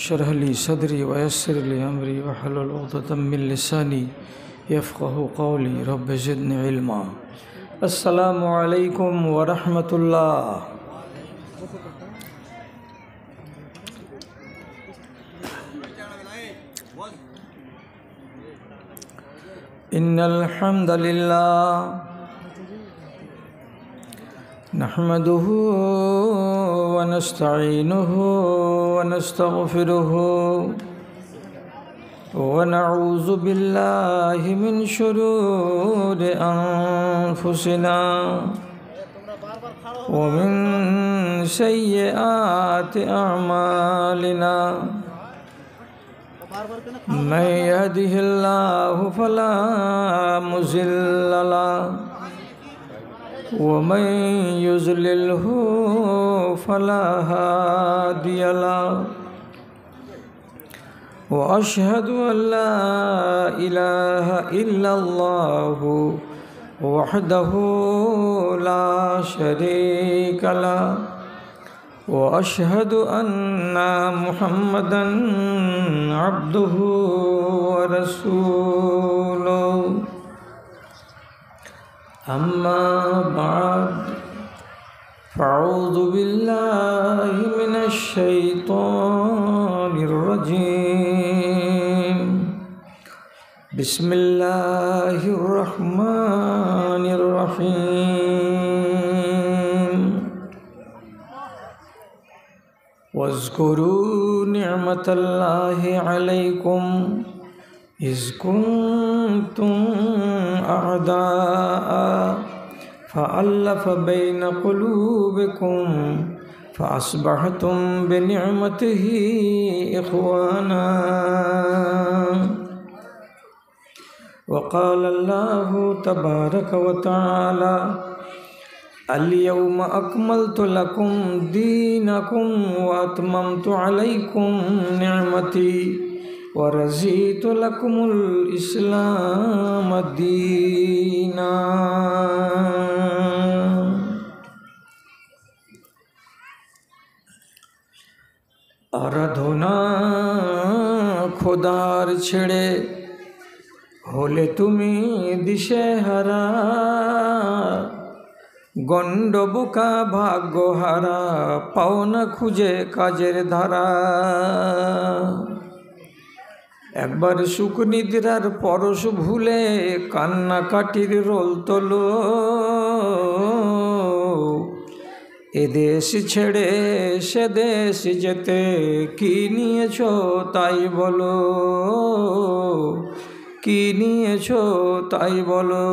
اشرح لي صدري ويسر لي أمري واحلل عقدة من لساني يفقه قولي رب زدني علما السلام عليكم ورحمة الله إن الحمد لله نحمده ونستعينه ونستغفره ونعوذ بالله من شرور أنفسنا ومن سيئات أعمالنا من يهده الله فلا مضل له ومن يضلله فلا هادي له وأشهد أن لا إله إلا الله وحده لا شريك له وأشهد أن محمدا عبده ورسوله أما بعد فأعوذ بالله من الشيطان الرجيم بسم الله الرحمن الرحيم واذكروا نعمة الله عليكم إذ كنتم أعداء فألف بين قلوبكم فأصبحتم بنعمته إخوانا وقال الله تبارك وتعالى اليوم أكملت لكم دينكم وأتممت عليكم نعمتي ورضيت لكم الإسلام دينا আরাধনা খোদার ছেড়ে হলে তুমি দিশেহারা গণ্ডবোকা ভাগ্যহারা পাওনা খুঁজে কাজের ধারা একবার সুখ নিদ্রার পরশ ভুলে কান্নাকাটির রোল তোলো এদেশ ছেড়ে সে দেশ যেতে কি নিয়েছো তাই বলো কি নিয়েছো তাই বলো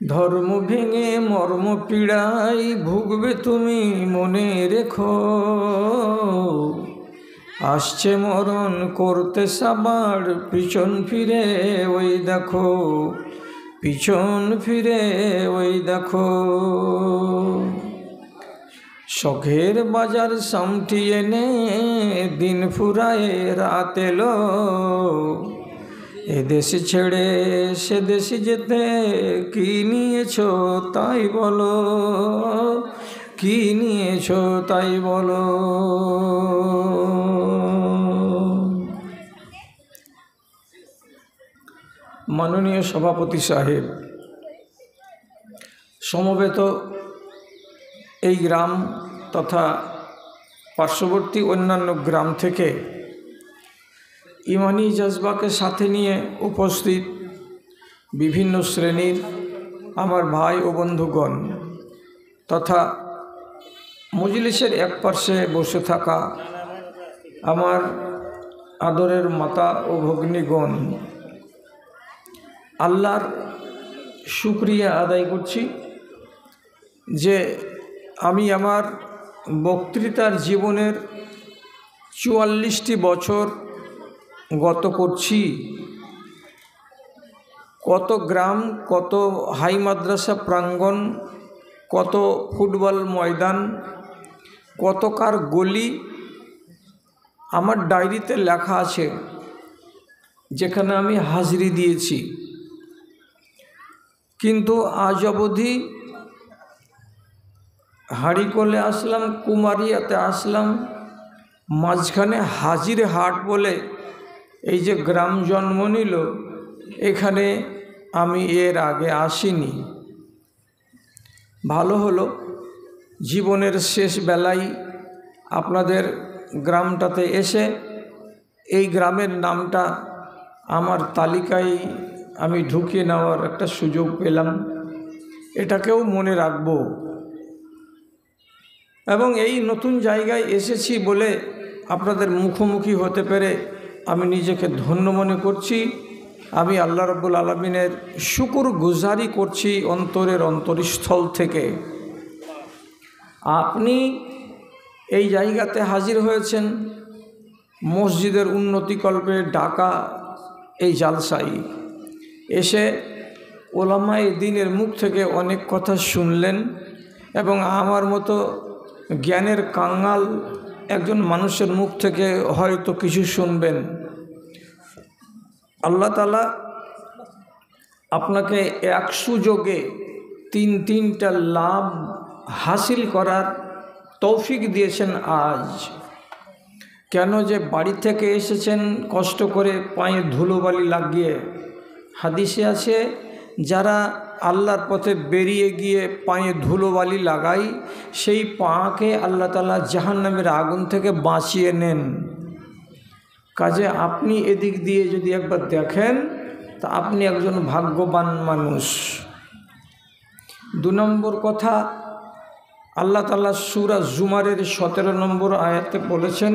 ধর্ম ভেঙে মর্ম পীড়াই ভুগবে তুমি মনে রেখো আসছে মরণ করতে সাবার পিছন ফিরে ওই দেখো পিছন ফিরে ওই দেখো শখের বাজার সামটি এনে দিন ফুরায় রাত এলো এদেশ ছেড়ে সে দেশে যেতে কি নিয়েছো তাই বলো কি নিয়েছো তাই বলো মাননীয় সভাপতি সাহেব সমবেত এই গ্রাম তথা পার্শ্ববর্তী অন্যান্য গ্রাম থেকে ইমানি জজবাকে সাথে নিয়ে উপস্থিত বিভিন্ন শ্রেণীর আমার ভাই ও বন্ধুগণ তথা মজলিসের এক পার্শ্বে বসে থাকা আমার আদরের মাতা ও ভগ্নীগণ আল্লাহর শুকরিয়া আদায় করছি যে আমি আমার বক্তৃতার জীবনের 44টি বছর গত করছি কত গ্রাম কত হাই মাদ্রাসা প্রাঙ্গণ কত ফুটবল ময়দান কত কার গলি আমার ডায়েরিতে লেখা আছে যেখানে আমি হাজিরি দিয়েছি কিন্তু আজ অবধি হাড়িকোলে আসলাম, কুমারিয়াতে আসলাম, মাঝখানে হাজির হাট বলে এই যে গ্রাম জন্ম নিল, এখানে আমি এর আগে আসিনি। ভালো হলো জীবনের শেষ বেলায় আপনাদের গ্রামটাতে এসে এই গ্রামের নামটা আমার তালিকায় আমি ঢুকিয়ে নেওয়ার একটা সুযোগ পেলাম। এটাকেও মনে রাখব এবং এই নতুন জায়গায় এসেছি বলে আপনাদের মুখোমুখি হতে পেরে আমি নিজেকে ধন্য মনে করছি। আমি আল্লাহ রাব্বুল আলামিনের শুকরগুজারি করছি অন্তরের অন্তরস্থল থেকে। আপনি এই জায়গাতে হাজির হয়েছেন মসজিদের উন্নতিকল্পে ডাকা এই জালসাই এসে ওলামায়ে দ্বীনের মুখ থেকে অনেক কথা শুনলেন এবং আমার মতো জ্ঞানের কাঙ্গাল একজন মানুষের মুখ থেকে হয়তো কিছু শুনবেন। আল্লাহ তাআলা আপনাকে এক সুযোগে তিনটা লাভ হাসিল করার তৌফিক দিয়েছেন আজ। কেন যে বাড়ি থেকে এসেছেন কষ্ট করে পায়ে ধুলোবালি লাগিয়ে। হাদিসে আছে যারা আল্লাহর পথে বেরিয়ে গিয়ে পায়ে ধুলোবালি লাগায় সেই পাকে আল্লাহ তাআলা জাহান্নামের আগুন থেকে বাঁচিয়ে নেন। কাজে আপনি এদিক দিয়ে যদি একবার দেখেন তা আপনি একজন ভাগ্যবান মানুষ। 2 নম্বর কথা, আল্লাহ তাআলা সূরা জুমারের 17 নম্বর আয়াতে বলেছেন,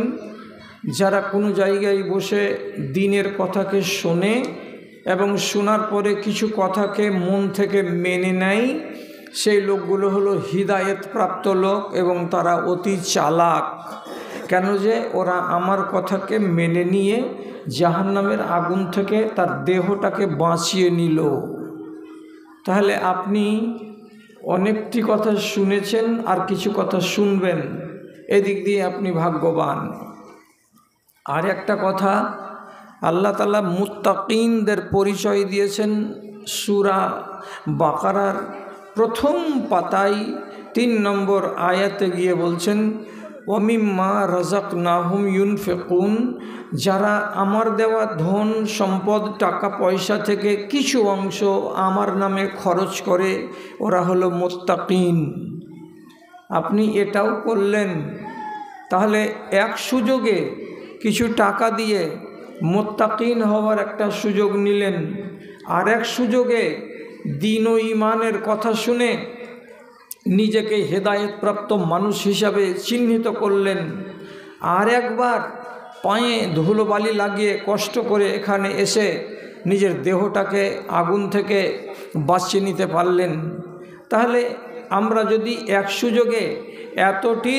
যারা কোনো জায়গায় বসে দ্বীনের কথাকে শোনে এবং শোনার পরে কিছু কথাকে মন থেকে মেনে নেয়, সেই লোকগুলো হলো হিদায়েত প্রাপ্ত লোক এবং তারা অতি চালাক। কেন যে ওরা আমার কথাকে মেনে নিয়ে জাহান্নামের আগুন থেকে তার দেহটাকে বাঁচিয়ে নিল। তাহলে আপনি অনেকটি কথা শুনেছেন আর কিছু কথা শুনবেন, এদিক দিয়ে আপনি ভাগ্যবান। আর একটা কথা, আল্লাহ তাআলা মুত্তাকিনদের পরিচয় দিয়েছেন সূরা বাকারার প্রথম পাতায় 3 নম্বর আয়াতে গিয়ে বলছেন, ওয়ামিম্মা রাযাকনাহুম ইউনফিকুন, যারা আমার দেওয়া ধন সম্পদ টাকা পয়সা থেকে কিছু অংশ আমার নামে খরচ করে ওরা হলো মুত্তাকিন। আপনি এটাও করলেন, তাহলে এক সুযোগে কিছু টাকা দিয়ে মুত্তাকিন হওয়ার একটা সুযোগ নিলেন, আর এক সুযোগে দ্বীন ও ঈমানের কথা শুনে নিজেকে হেদায়েতপ্রাপ্ত মানুষ হিসাবে চিহ্নিত করলেন। আর একবার পায়ে ধুলোবালি লাগিয়ে কষ্ট করে এখানে এসে নিজের দেহটাকে আগুন থেকে বাঁচিয়ে নিতে পারলেন। তাহলে আমরা যদি এক সুযোগে এতটি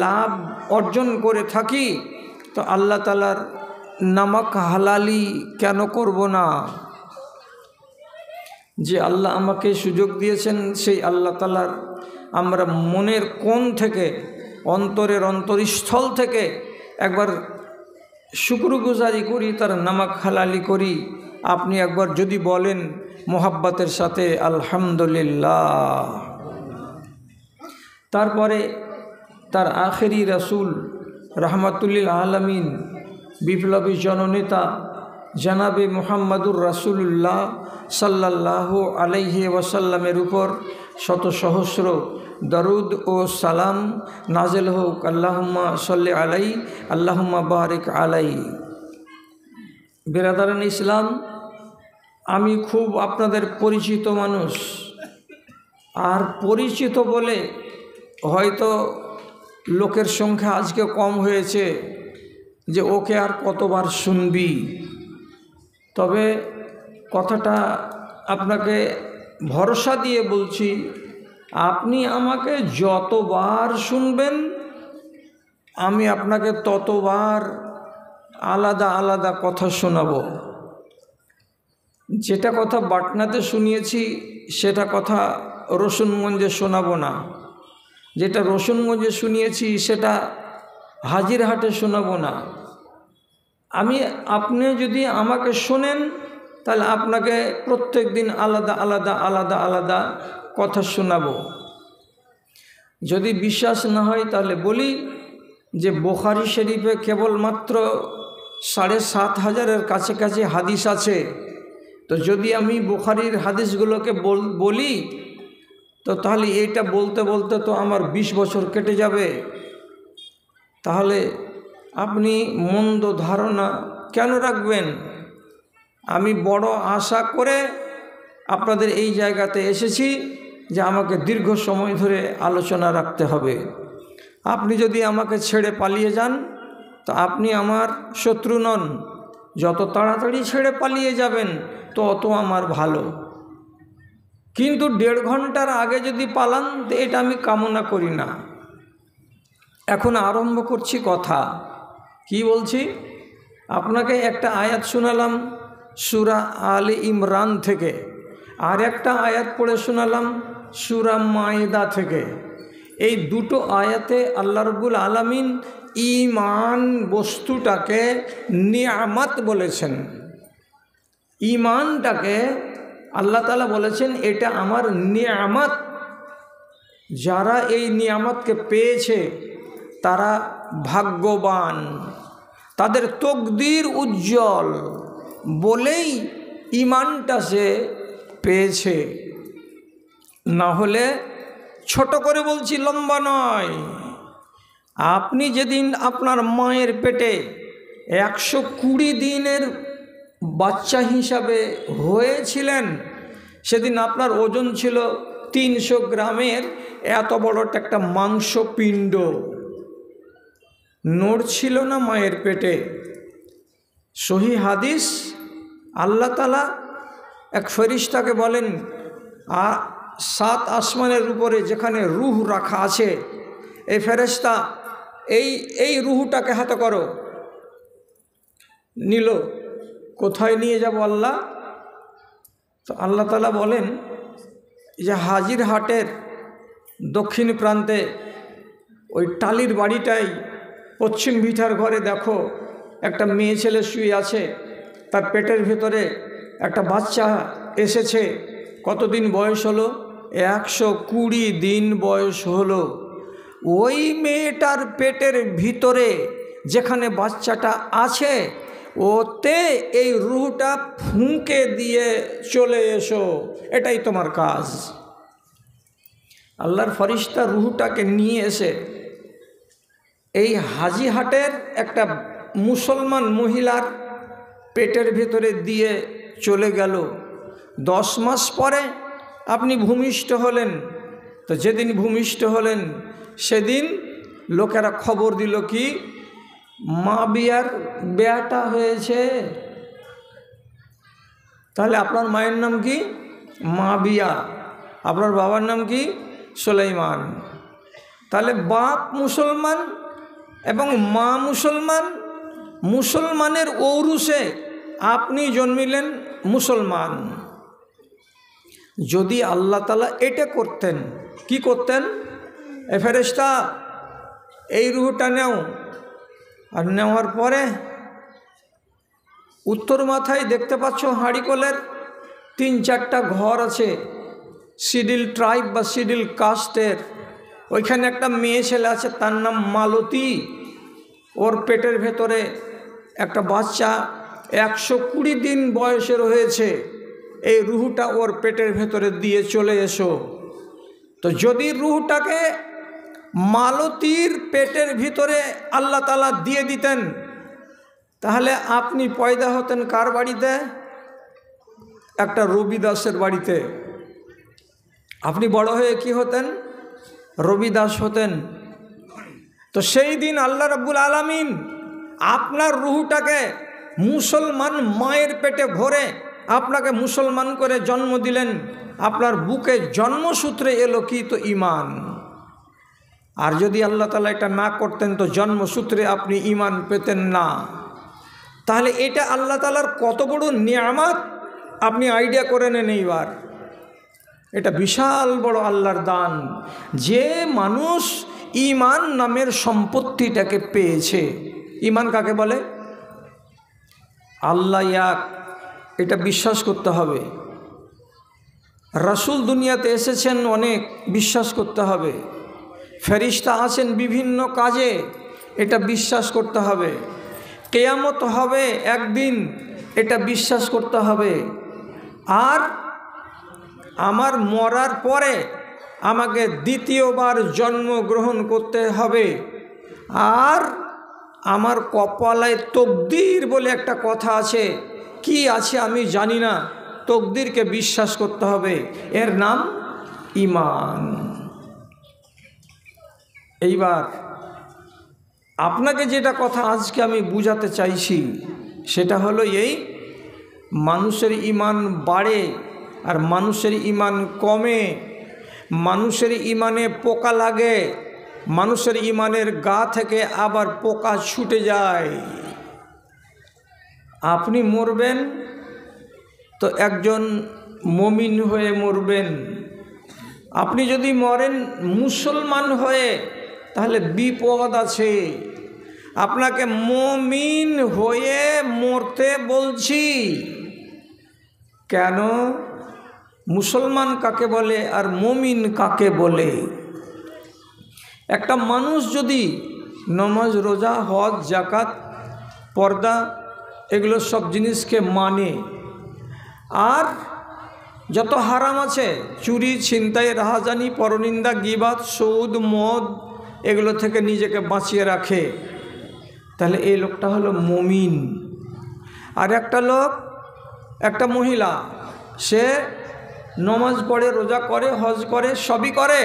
লাভ অর্জন করে থাকি তো আল্লাহ তাআলার নামক হালালি কেন করব না? যে আল্লাহ আমাকে সুযোগ দিয়েছেন সেই আল্লাহ তাআলার আমরা মনের কোণ থেকে অন্তরের অন্তরস্থল থেকে একবার শুকরগুজারি করি, তার নামক হালালি করি। আপনি একবার যদি বলেন মোহাব্বতের সাথে আলহামদুলিল্লাহ। তারপরে তার আখেরি রাসূল রাহমাতুল্লিল আলামিন বিপ্লবী জননেতা জনাবে মুহাম্মাদুর রাসূলুল্লাহ সাল্লাল্লাহু আলাইহি ওয়াসাল্লামের উপর শত সহস্র দরুদ ও সালাম নাজিল হোক। আল্লাহুম্মা সাল্লি আলাই, আল্লাহুম্মা বারিক আলাই। বিরাদারান ইসলাম, আমি খুব আপনাদের পরিচিত মানুষ, আর পরিচিত বলে হয়তো লোকের সংখ্যা আজকে কম হয়েছে যে ওকে আর কতবার শুনবি। তবে কথাটা আপনাকে ভরসা দিয়ে বলছি, আপনি আমাকে যতবার শুনবেন আমি আপনাকে ততবার আলাদা আলাদা কথা শোনাবো। যেটা কথা বাটনাতে শুনিয়েছি সেটা কথা রসুনগঞ্জে শোনাবো না, যেটা রসুনগঞ্জে শুনিয়েছি সেটা হাজিরহাটে শোনাবো না। আপনি যদি আমাকে শোনেন তাহলে আপনাকে প্রত্যেক দিন আলাদা আলাদা আলাদা আলাদা কথা শোনাবো। যদি বিশ্বাস না হয় তাহলে বলি যে বুখারী শরীফে কেবলমাত্র ৭,৫০০-এর কাছাকাছি হাদিস আছে। তো যদি আমি বুখারীর হাদিসগুলোকে বলি তো তাহলে এইটা বলতে বলতে তো আমার ২০ বছর কেটে যাবে। তাহলে আপনি মন্দ ধারণা কেন রাখবেন? আমি বড় আশা করে আপনাদের এই জায়গাতে এসেছি যে আমাকে দীর্ঘ সময় ধরে আলোচনা রাখতে হবে। আপনি যদি আমাকে ছেড়ে পালিয়ে যান তো আপনি আমার শত্রু নন। যত তাড়াতাড়ি ছেড়ে পালিয়ে যাবেন তত আমার ভালো, কিন্তু ১.৫ ঘন্টার আগে যদি পালান তো এটা আমি কামনা করি না। এখন আরম্ভ করছি কথা। কি বলছি? আপনাকে একটা আয়াত শোনালাম সূরা আলে ইমরান থেকে, আর একটা আয়াত পড়ে শোনালাম সূরা মায়েদা থেকে। এই দুটো আয়াতে আল্লাহ রাব্বুল আলামিন ঈমান বস্তুটাকে নিয়ামত বলেছেন। ঈমানটাকে আল্লাহ তাআলা বলেছেন এটা আমার নিয়ামত। যারা এই নিয়ামতকে পেয়েছে তারা ভাগ্যবান, তাদের তকদির উজ্জ্বল বলেই ঈমানটা সে পেয়েছে। না হলে, ছোট করে বলছি, লম্বা নয়, আপনি যেদিন আপনার মায়ের পেটে ১২০ দিনের বাচ্চা হিসাবে হয়েছিলেন সেদিন আপনার ওজন ছিল ৩০০ গ্রামের এত বড় একটা মাংসপিণ্ড, নড়ছিল না মায়ের পেটে। সহিহ হাদিস, আল্লাহ তাআলা এক ফেরেশতাকে বলেন ৭ আসমানের উপরে যেখানে রূহ রাখা আছে, এই ফেরেশতা এই রূহটাকে হাতে করো। নিল। কোথায় নিয়ে যাব আল্লাহ? তো আল্লাহ তাআলা বলেন যে হাজির হাটের দক্ষিণ প্রান্তে ওই টালির বাড়িটাই পশ্চিম ভিটার ঘরে দেখো একটা মেয়ে ছেলে শুয়ে আছে, তার পেটের ভেতরে একটা বাচ্চা এসেছে। কতদিন বয়স হলো? ১২০ দিন বয়স হলো। ওই মেয়েটার পেটের ভিতরে যেখানে বাচ্চাটা আছে ওতে এই রূহটা ফুঁকে দিয়ে চলে এসো, এটাই তোমার কাজ। আল্লাহর ফেরেশতা রূহটাকে নিয়ে এসে এই হাজিহাটের একটা মুসলমান মহিলার পেটের ভেতরে দিয়ে চলে গেল। 10 মাস পরে আপনি ভূমিষ্ঠ হলেন। তো যেদিন ভূমিষ্ঠ হলেন সেদিন লোকেরা খবর দিল কি মা বিয়ার বেটা হয়েছে। তাহলে আপনার মায়ের নাম কি? মা বিয়া। আপনার বাবার নাম কি? সুলাইমান। তাহলে বাপ মুসলমান এবং মা মুসলমান, মুসলমানের ঔরসে আপনি জন্মিলেন মুসলমান। যদি আল্লাহ তাআলা এটা করতেন, কি করতেন? এ ফেরেশতা এই রূহটা নেও, আর নেওয়ার পরে উত্তর মাথায় দেখতে পাচ্ছ হাঁড়িকলের 3-4টা ঘর আছে, শিডিল ট্রাইব বা শিডিল কাস্টের। ওইখানে একটা মেয়ে ছেলে আছে, তার নাম মালতী। ওর পেটের ভেতরে একটা বাচ্চা 120 দিন বয়সের হয়েছে। এই রূহটা ওর পেটের ভেতরে দিয়ে চলে এসো। তো যদি রূহটাকে মালতীর পেটের ভিতরে আল্লাহ তাআলা দিয়ে দিতেন তাহলে আপনি পয়দা হতেন কার বাড়িতে? একটা রবিদাসের বাড়িতে। আপনি বড় হয়ে কি হতেন? রবিদাস হতেন। তো সেই দিন আল্লাহ রাব্বুল আলামিন আপনার রূহটাকে মুসলমান মায়ের পেটে ভরে আপনাকে মুসলমান করে জন্ম দিলেন। আপনার বুকে জন্মসূত্রে এলো কি? তো ঈমান। আর যদি আল্লাহ তাআলা এটা না করতেন তো জন্মসূত্রে আপনি ঈমান পেতেন না। তাহলে এটা আল্লাহ তাআলার কত বড় নিয়ামত আপনি আইডিয়া করে নেন এইবার। এটা বিশাল বড় আল্লাহর দান যে মানুষ ঈমান নামের সম্পত্তিটাকে পেয়েছে। ঈমান কাকে বলে? আল্লাহ এক, এটা বিশ্বাস করতে হবে। রাসূল দুনিয়াতে এসেছেন অনেক, বিশ্বাস করতে হবে। ফেরেশতা আছেন বিভিন্ন কাজে, এটা বিশ্বাস করতে হবে। কিয়ামত হবে একদিন, এটা বিশ্বাস করতে হবে। আর আমার মরার পরে আমাকে দ্বিতীয়বার জন্মগ্রহণ করতে হবে। আর আমার কপালে তকদির বলে একটা কথা আছে, কি আছে আমি জানি না, তকদিরকে বিশ্বাস করতে হবে, এর নাম ঈমান। এইবার আপনাকে যেটা কথা আজকে আমি বুঝাতে চাইছি সেটা হলো এই, মানুষের ঈমান বাড়ে আর মানুষের ঈমান কমে, মানুষের ঈমানে পোকা লাগে, মানুষের ঈমানের গা থেকে আবার পোকা ছুটে যায়। আপনি মরবেন তো একজন মুমিন হয়ে মরবেন, আপনি যদি মরেন মুসলমান হয়ে তাহলে বিপদ আছে। আপনাকে মুমিন হয়ে মরতে বলছি। কেন? মুসলমান কাকে বলে আর মুমিন কাকে বলে? একটা মানুষ যদি নামাজ, রোজা, হজ, যাকাত, পর্দা এগুলো সব জিনিসকে মানে, আর যত হারাম আছে, চুরি, ছিনতাই, রাহাজানি, পরনিন্দা, গীবাত, সুদ, মদ, এগুলো থেকে নিজেকে বাঁচিয়ে রাখে, তাহলে এই লোকটা হলো মুমিন। আর একটা লোক, একটা মহিলা, সে নমাজ পড়ে, রোজা করে, হজ করে, সবই করে,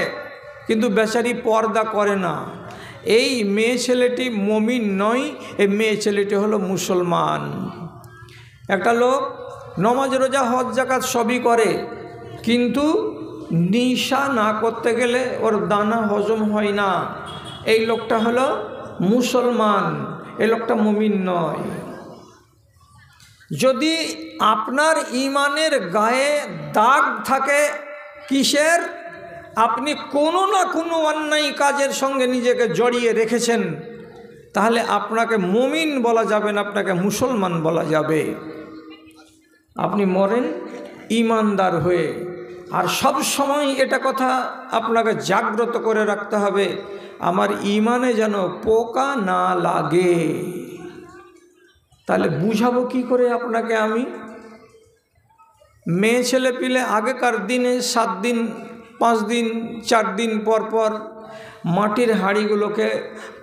কিন্তু বেচারি পর্দা করে না, এই মেয়ে ছেলেটি মুমিন নয়, এই মেয়ে ছেলেটি হলো মুসলমান। একটা লোক নমাজ, রোজা, হজ, যাকাত সবই করে, কিন্তু নিশা না করতে গেলে ওর দানা হজম হয় না, এই লোকটা হলো মুসলমান, এই লোকটা মুমিন নয়। যদি আপনার ঈমানের গায়ে দাগ থাকে, কিসের? আপনি কোনো না কোনো অন্যায় কাজের সঙ্গে নিজেকে জড়িয়ে রেখেছেন, তাহলে আপনাকে মুমিন বলা যাবে না, আপনাকে মুসলমান বলা যাবে। আপনি মরেন ঈমানদার হয়ে। আর সব সময় এটা কথা আপনাকে জাগ্রত করে রাখতে হবে, আমার ঈমানে যেন পোকা না লাগে। তাহলে বুঝাবো কি করে আপনাকে আমি? মেয়ে ছেলে পিলে আগেকার দিনে 7 দিন, 5 দিন, 4 দিন পর পর মাটির হাঁড়িগুলোকে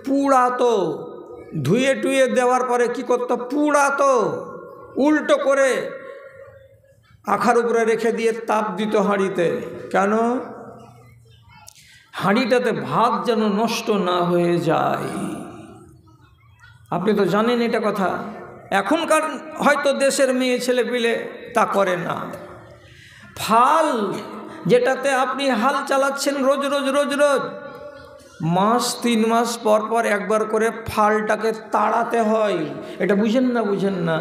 পুড়াতো, ধুয়ে টুয়ে দেওয়ার পরে কি করতো? পুড়াতো, উল্টো করে আখার উপরে রেখে দিয়ে তাপ দিত হাঁড়িতে। কেন? হাঁড়িটাতে ভাত যেন নষ্ট না হয়ে যায়। আপনি তো জানেন এটা কথা। এখনকার হয়তো দেশের মেয়ে ছেলে পিলে তা করে না। ফাল যেটাতে আপনি হাল চালাচ্ছেন রোজ রোজ রোজ রোজ, মাস 3 মাস পর পর একবার করে ফালটাকে তাড়াতে হয়। এটা বুঝেন না? বুঝেন না?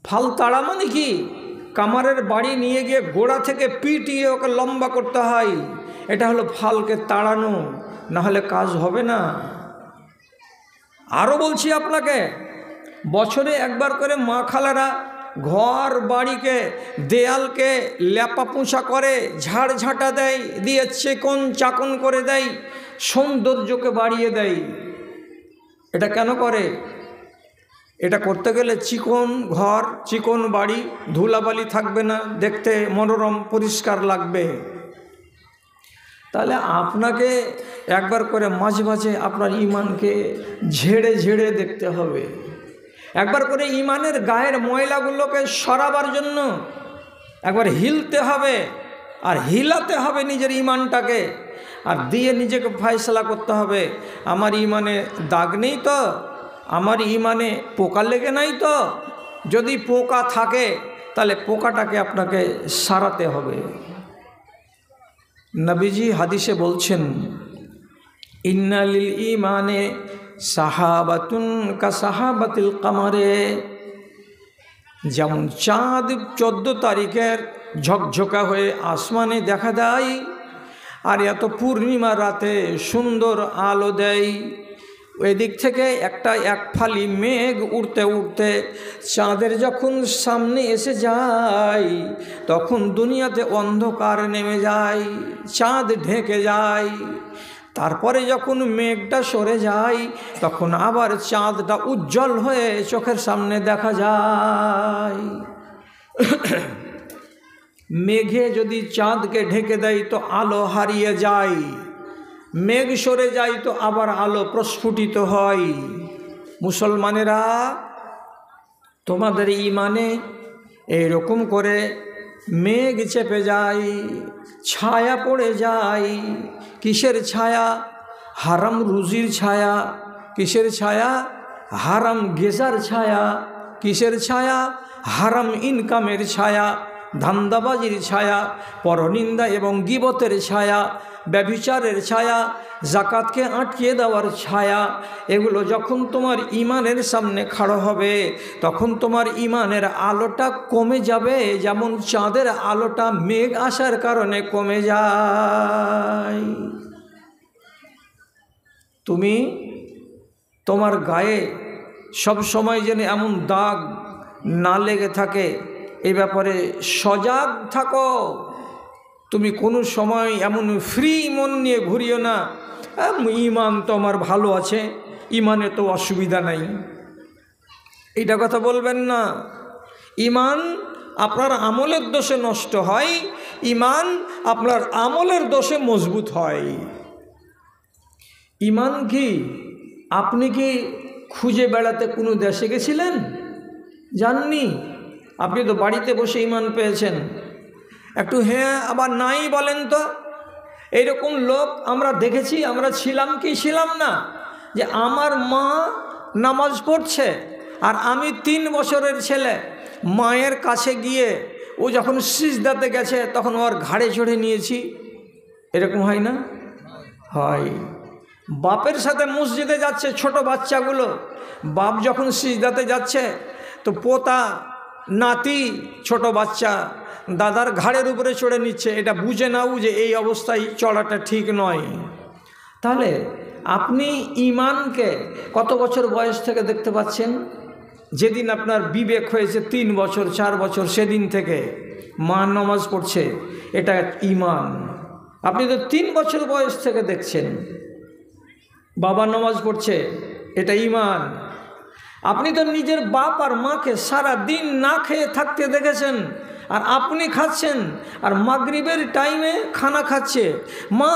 ফাল তাড়া মানে কি? কামারের বাড়ি নিয়ে গিয়ে গোড়া থেকে পিটিয়ে ওকে লম্বা করতে হয়, এটা হলো ফালকে তাড়ানো, না হলে কাজ হবে না। আরও বলছি আপনাকে, বছরে একবার করে মা খালারা ঘর বাড়িকে দেয়ালকে লেপা পোছা করে, ঝাড় ঝাঁটা দেয়, দিয়ে চিকন চাকন করে দেয়, সৌন্দর্যকে বাড়িয়ে দেয়। এটা কেন করে? এটা করতে গেলে চিকন ঘর, চিকন বাড়ি, ধুলাবালি থাকবে না, দেখতে মনোরম পরিষ্কার লাগবে। তাহলে আপনাকে একবার করে মাঝে মাঝে আপনার ঈমানকে ঝেড়ে ঝেড়ে দেখতে হবে। একবার করে ঈমানের গায়ের ময়লাগুলোকে সরাবার জন্য একবার হিলতে হবে, আর হিলাতে হবে নিজের ঈমানটাকে, আর দিয়ে নিজেকে ফয়সালা করতে হবে, আমার ঈমানে দাগ নেই তো, আমার ঈমানে পোকা লেগে নাই তো। যদি পোকা থাকে তাহলে পোকাটাকে আপনাকে সারাতে হবে। নবীজি হাদিসে বলছেন, ইন্না লিল ঈমানে সাহাবাতুন কা সাহাবাতিল কামারে। যেমন চাঁদ 14 তারিখের ঝকঝকা হয়ে আসমানে দেখা দেয়, আর এত পূর্ণিমা রাতে সুন্দর আলো দেয়, ওই দিক থেকে এক ফালি মেঘ উড়তে উড়তে চাঁদের যখন সামনে এসে যায়, তখন দুনিয়াতে অন্ধকার নেমে যায়, চাঁদ ঢেকে যায়। তারপরে যখন মেঘটা সরে যায়, তখন আবার চাঁদটা উজ্জ্বল হয়ে চোখের সামনে দেখা যায়। মেঘে যদি চাঁদকে ঢেকে দেয় তো আলো হারিয়ে যায়, মেঘ সরে যায় তো আবার আলো প্রস্ফুটিত হয়। মুসলমানেরা, তোমাদের ঈমানে এইরকম করে মেঘ চেপে যায়, ছায়া পড়ে যায়। কিসের ছায়া? হারাম রুজির ছায়া। কিসের ছায়া? হারাম গেজার ছায়া। কিসের ছায়া? হারাম ইনকামের ছায়া, ধান্দাবাজির ছায়া, পরনিন্দা এবং গীবতের ছায়া, ব্যভিচারের ছায়া, জাকাতকে আটকিয়ে দেওয়ার ছায়া। এগুলো যখন তোমার ঈমানের সামনে খাড়া হবে, তখন তোমার ঈমানের আলোটা কমে যাবে, যেমন চাঁদের আলোটা মেঘ আসার কারণে কমে যায়। তুমি তোমার গায়ে সব সময় যেন এমন দাগ না লেগে থাকে, এই ব্যাপারে সজাগ থাকো। তুমি কোনো সময় এমন ফ্রি মন নিয়ে ঘুরিও না, ঈমান তো আমার ভালো আছে, ঈমানে তো অসুবিধা নাই, এটা কথা বলবেন না। ঈমান আপনার আমলের দোষে নষ্ট হয়, ঈমান আপনার আমলের দোষে মজবুত হয়। ঈমান কি? আপনি কি খুঁজে বেড়াতে কোনো দেশে গেছিলেন? জাননি। আপনি তো বাড়িতে বসে ঈমান পেয়েছেন। একটু হ্যাঁ আবার নাই বলেন তো। এইরকম লোক আমরা দেখেছি, আমরা ছিলাম কি ছিলাম না? যে আমার মা নামাজ পড়ছে আর আমি 3 বছরের ছেলে, মায়ের কাছে গিয়ে ও যখন সিজদাতে গেছে তখন ওর ঘাড়ে চড়ে নিয়েছি। এরকম হয় না? হয়। বাপের সাথে মসজিদে যাচ্ছে ছোট বাচ্চাগুলো, বাপ যখন সিজদাতে যাচ্ছে তো পোতা নাতি ছোট বাচ্চা দাদার ঘাড়ের উপরে চড়ে নিচ্ছে। এটা বুঝে না বুঝে এই অবস্থায় চড়াটা ঠিক নয়। তাহলে আপনি ঈমানকে কত বছর বয়স থেকে দেখতে পাচ্ছেন? যেদিন আপনার বিবেক হয়েছে 3 বছর 4 বছর, সেদিন থেকে মা নামাজ পড়ছে, এটা ঈমান। আপনি তো 3 বছর বয়স থেকে দেখছেন বাবা নামাজ পড়ছে, এটা ঈমান। আপনি তো নিজের বাপ আর মাকে সারা দিন না খেয়ে থাকতে দেখেছেন, আর আপনি খাচ্ছেন, আর মাগরিবের টাইমে খানা খাচ্ছে। মা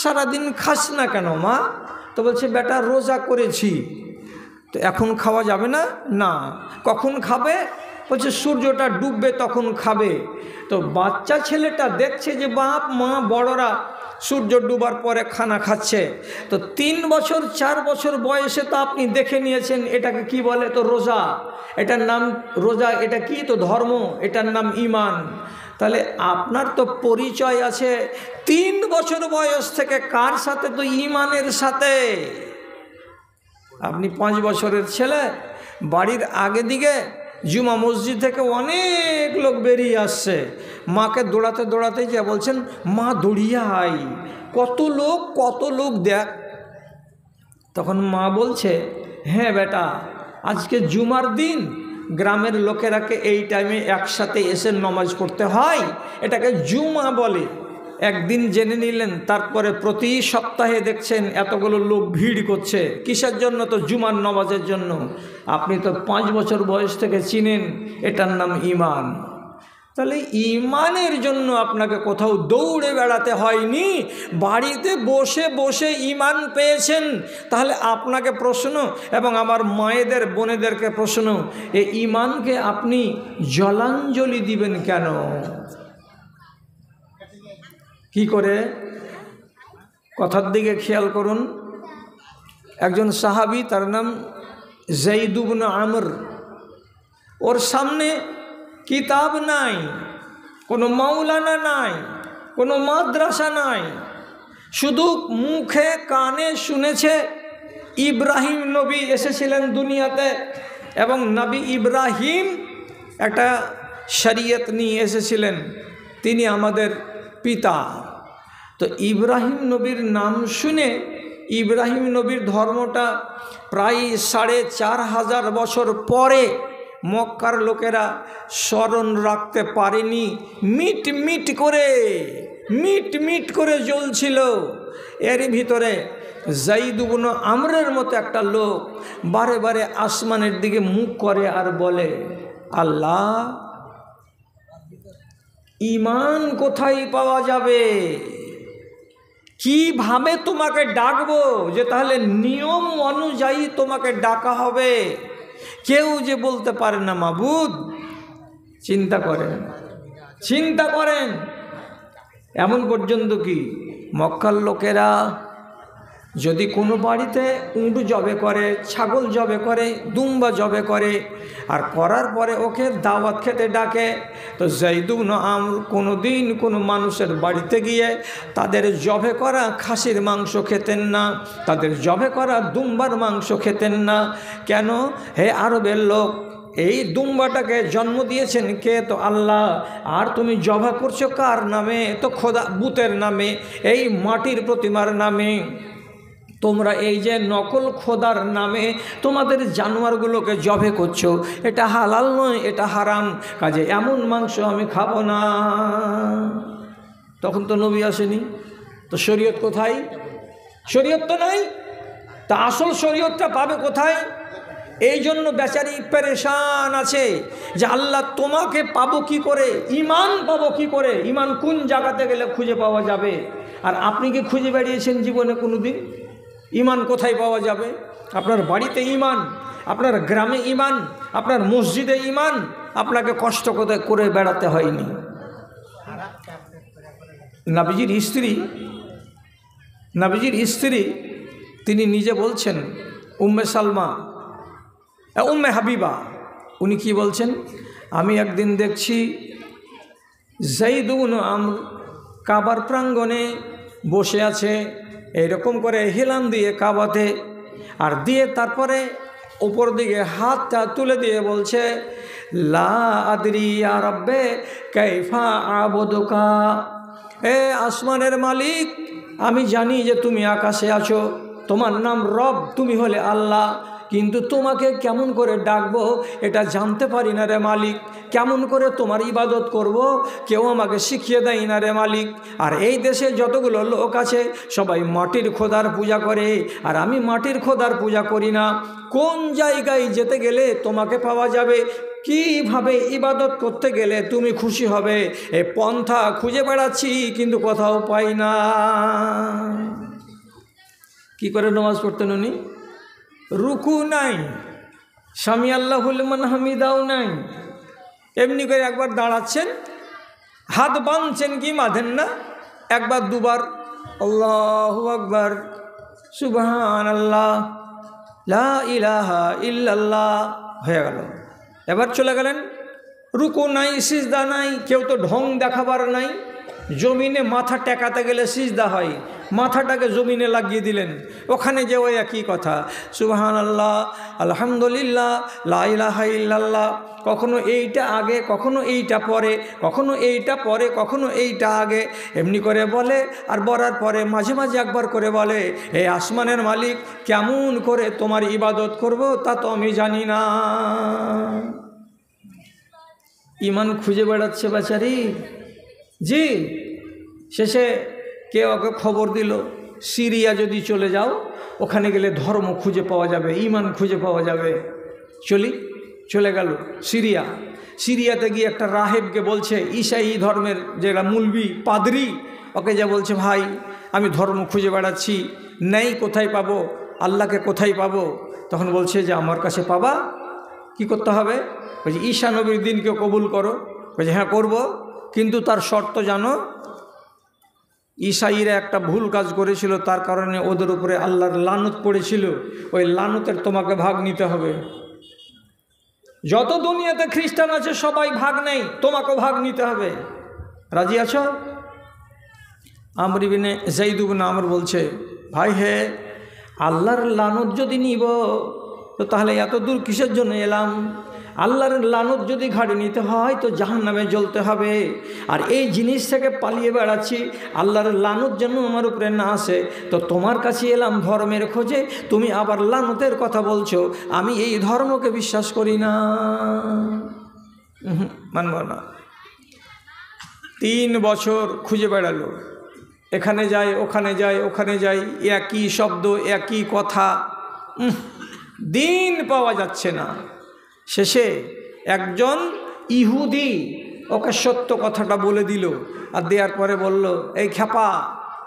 সারাদিন খাস না কেন মা? তো বলছে বেটা রোজা করেছি। তো এখন খাওয়া যাবে না? না। কখন খাবে? বলছে সূর্যটা ডুববে তখন খাবে। তো বাচ্চা ছেলেটা দেখছে যে বাপ মা বড়রা সূর্য ডুবার পরে খানা খাচ্ছে। তো 3 বছর 4 বছর বয়সে তো আপনি দেখে নিয়েছেন এটাকে কি বলে, তো রোজা, এটার নাম রোজা, এটা কি? তো ধর্ম, এটার নাম ঈমান। তাহলে আপনার তো পরিচয় আছে 3 বছর বয়স থেকে কার সাথে? তো ঈমানের সাথে। আপনি 5 বছরের ছেলে, বাড়ির আগে দিকে জুমা মসজিদ থেকে অনেক লোক বেরিয়ে আসছে, মাকে দৌড়াতে দৌড়াতে যে বলছেন মা দৌড়িয়ে আই, কত লোক দেখ। তখন মা বলছে হ্যাঁ বেটা, আজকে জুমার দিন, গ্রামের লোকেরাকে এই টাইমে একসাথে এসে নামাজ পড়তে হয়, এটাকে জুমা বলে। একদিন জেনে নিলেন, তারপরে প্রতি সপ্তাহে দেখছেন এতগুলো লোক ভিড় করছে। কিসের জন্য? তো জুমার নামাজের জন্য। আপনি তো 5 বছর বয়স থেকে চিনেন, এটার নাম ঈমান। তাহলে ঈমানের জন্য আপনাকে কোথাও দৌড়ে বেড়াতে হয়নি, বাড়িতে বসে বসে ঈমান পেয়েছেন। তাহলে আপনাকে প্রশ্ন, এবং আমার মায়েদের বোনেদেরকে প্রশ্ন, এই ঈমানকে আপনি জলাঞ্জলি দিবেন কেন? কি করে? কথার দিকে খেয়াল করুন। একজন সাহাবী, তার নাম যায়েদ ইবনে আমর, ওর সামনে কিতাব নাই, কোনো মাওলানা নাই, কোনো মাদ্রাসা নাই, শুধু মুখে কানে শুনেছে ইব্রাহিম নবী এসেছিলেন দুনিয়াতে, এবং নবী ইব্রাহিম একটা শরীয়ত নিয়ে এসেছিলেন, তিনি আমাদের পিতা। তো ইব্রাহিম নবীর নাম শুনে ইব্রাহিম নবীর ধর্মটা প্রায় ৪৫০০ বছর পরে মক্কার লোকেরা স্মরণ রাখতে পারেনি। মিট মিট করে জ্বলছিল। এর ভিতরে যায়েদ ইবনে আমরের মতো একটা লোক বারে বারে আসমানের দিকে মুখ করে আর বলে, আল্লাহ, ঈমান কোথায় পাওয়া যাবে? কিভাবে তোমাকে ডাকবো যে তাহলে নিয়ম অনুযায়ী তোমাকে ডাকা হবে? কেউ যে বলতে পারে না মাবুদ। চিন্তা করেন এমন পর্যন্ত কি মক্কার লোকেরা যদি কোনো বাড়িতে উট জবে করে, ছাগল জবে করে, দুম্বা জবে করে, আর করার পরে ওকে দাওয়াত খেতে ডাকে, তো যায়েদ ইবনে আমর কোনো দিন কোনো মানুষের বাড়িতে গিয়ে তাদের জবে করা খাসির মাংস খেতেন না, তাদের জবে করা দুম্বার মাংস খেতেন না। কেন? হে আরবের লোক, এই দুম্বাটাকে জন্ম দিয়েছেন কে? তো আল্লাহ। আর তুমি জবা করছো কার নামে? তো খোদা বুতের নামে, এই মাটির প্রতিমার নামে। তোমরা এই যে নকল খোদার নামে তোমাদের জানোয়ারগুলোকে জবে করছো, এটা হালাল নয়, এটা হারাম, কাজে এমন মাংস আমি খাবো না। তখন তো নবী আসেনি, তো শরীয়ত কোথায়? শরীয়ত তো নাই, তা আসল শরীয়তটা পাবে কোথায়? এই জন্য বেচারি পেরেশান আছে যে আল্লাহ তোমাকে পাবো কি করে, ঈমান পাবো কি করে, ঈমান কোন জায়গাতে গেলে খুঁজে পাওয়া যাবে? আর আপনি কি খুঁজে বেরিয়েছেন জীবনে কোনো দিন? ঈমান কোথায় পাওয়া যাবে? আপনার বাড়িতে ঈমান, আপনার গ্রামে ঈমান, আপনার মসজিদে ঈমান, আপনাকে কষ্ট করে বেড়াতে হয়নি। নবীজির স্ত্রী তিনি নিজে বলছেন, উম্মে হাবিবা, উনি কি বলছেন? আমি একদিন দেখছি যায়েদ ইবনে আমর কাবার প্রাঙ্গণে বসে আছে, এইরকম করে হেলান দিয়ে কাবাতে, আর দিয়ে তারপরে উপর দিকে হাতটা তুলে দিয়ে বলছে, লা আদরি ইয়া রাব্বে কাইফা আবুদুকা। এ আসমানের মালিক, আমি জানি যে তুমি আকাশে আছো, তোমার নাম রব, তুমি হলে আল্লাহ, কিন্তু তোমাকে কেমন করে ডাকবো এটা জানতে পারি না রে মালিক। কেমন করে তোমার ইবাদত করব কেউ আমাকে শিখিয়ে দেয় না রে মালিক। আর এই দেশে যতগুলো লোক আছে সবাই মাটির খোদার পূজা করে, আর আমি মাটির খোদার পূজা করি না। কোন জায়গায় যেতে গেলে তোমাকে পাওয়া যাবে, কিভাবে ইবাদত করতে গেলে তুমি খুশি হবে, এ পন্থা খুঁজে বেড়াচ্ছি কিন্তু কোথাও পাই না। কি করে নামাজ পড়তেন উনি? রুকু নাই, সামি আল্লাহু লিমান হামিদাও নাই, এমনি করে একবার দাঁড়াচ্ছেন, হাত বাঁধছেন কি বাঁধেন না, একবার দুবার আল্লাহু আকবার, সুবহানাল্লাহ, লা ইলাহা ইল্লাল্লাহ, হয়ে গেল। এবার চলে গেলেন, রুকু নাই, সিজদা নাই, কেউ তো ঢং দেখাবার নাই। জমিনে মাথা টেকাতে গেলে সিজদা হয়, মাথাটাকে জমিনে লাগিয়ে দিলেন, ওখানে যে ওই একই কথা, সুবহানাল্লাহ, আলহামদুলিল্লাহ, লা ইলাহা ইল্লাল্লাহ। কখনো এইটা আগে, কখনো এইটা পরে, কখনো এইটা পরে, কখনো এইটা আগে, এমনি করে বলে। আর বলার পরে মাঝে মাঝে একবার করে বলে, হে আসমানের মালিক, কেমন করে তোমার ইবাদত করব তা তো আমি জানি না। ঈমান খুঁজে বেড়াচ্ছে বেচারি। জি, শেষে কে ওকে খবর দিল, সিরিয়া যদি চলে যাও, ওখানে গেলে ধর্ম খুঁজে পাওয়া যাবে, ঈমান খুঁজে পাওয়া যাবে। চলে গেল সিরিয়াতে গিয়ে একটা রাহেবকে বলছে, ঈসাই ধর্মের যেটা মুলবি পাদরি, ওকে যা বলছে, ভাই আমি ধর্ম খুঁজে বেড়াচ্ছি, নেই, কোথায় পাবো, আল্লাহকে কোথায় পাবো? তখন বলছে যে আমার কাছে পাবা, কি করতে হবে? বলছে ঈসা নবীর দিনকে কবুল করো। বলছে হ্যাঁ করব, কিন্তু তার শর্ত জানো, ঈসাইরা একটা ভুল কাজ করেছিল, তার কারণে ওদের উপরে আল্লাহর লানত পড়েছিল, ওই লানতের তোমাকে ভাগ নিতে হবে। যত দুনিয়াতে খ্রিস্টান আছে সবাই ভাগ নেই, তোমাকেও ভাগ নিতে হবে। রাজি আছো? যায়েদ ইবনে আমর বলছে, ভাই হে, আল্লাহর লানত যদি নিব তো তাহলে এত দূর কিসের জন্য এলাম? আল্লাহর লানত যদি ঘাড়ে নিতে হয় তো জাহান্নামে জ্বলতে হবে। আর এই জিনিস থেকে পালিয়ে বেড়াচ্ছি, আল্লাহর লানত যেন আমার উপরে না আসে, তো তোমার কাছে এলাম ধর্মের খোঁজে, তুমি আবার লানতের কথা বলছো। আমি এই ধর্মকে বিশ্বাস করি না, মানব না। 3 বছর খুঁজে বেড়ালো, এখানে যায় ওখানে যায় ওখানে যায়, একই শব্দ একই কথা, দিন পাওয়া যাচ্ছে না। শেষে একজন ইহুদি ওকে সত্য কথাটা বলে দিল, আর দেওয়ার পরে বলল, এই খ্যাপা,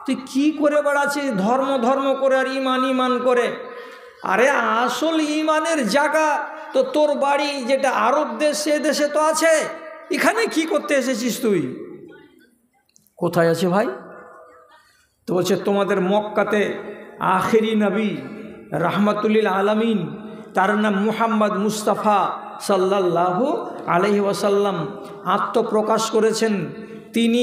তুই কি করে বেড়াচ্ছিস ধর্ম ধর্ম করে আর ইমান ইমান করে? আরে আসল ইমানের জায়গা তো তোর বাড়ি যেটা আরব দেশ, সে দেশে তো আছে, এখানে কি করতে এসেছিস তুই? কোথায় আছে ভাই? তো বলছে, তোমাদের মক্কাতে আখেরি নবী রাহমাতুল্লিল আলামিন, তার নাম মুহাম্মদ মুস্তাফা সাল্লাল্লাহু আলাইহি ওয়াসাল্লাম আত্মপ্রকাশ করেছেন। তিনি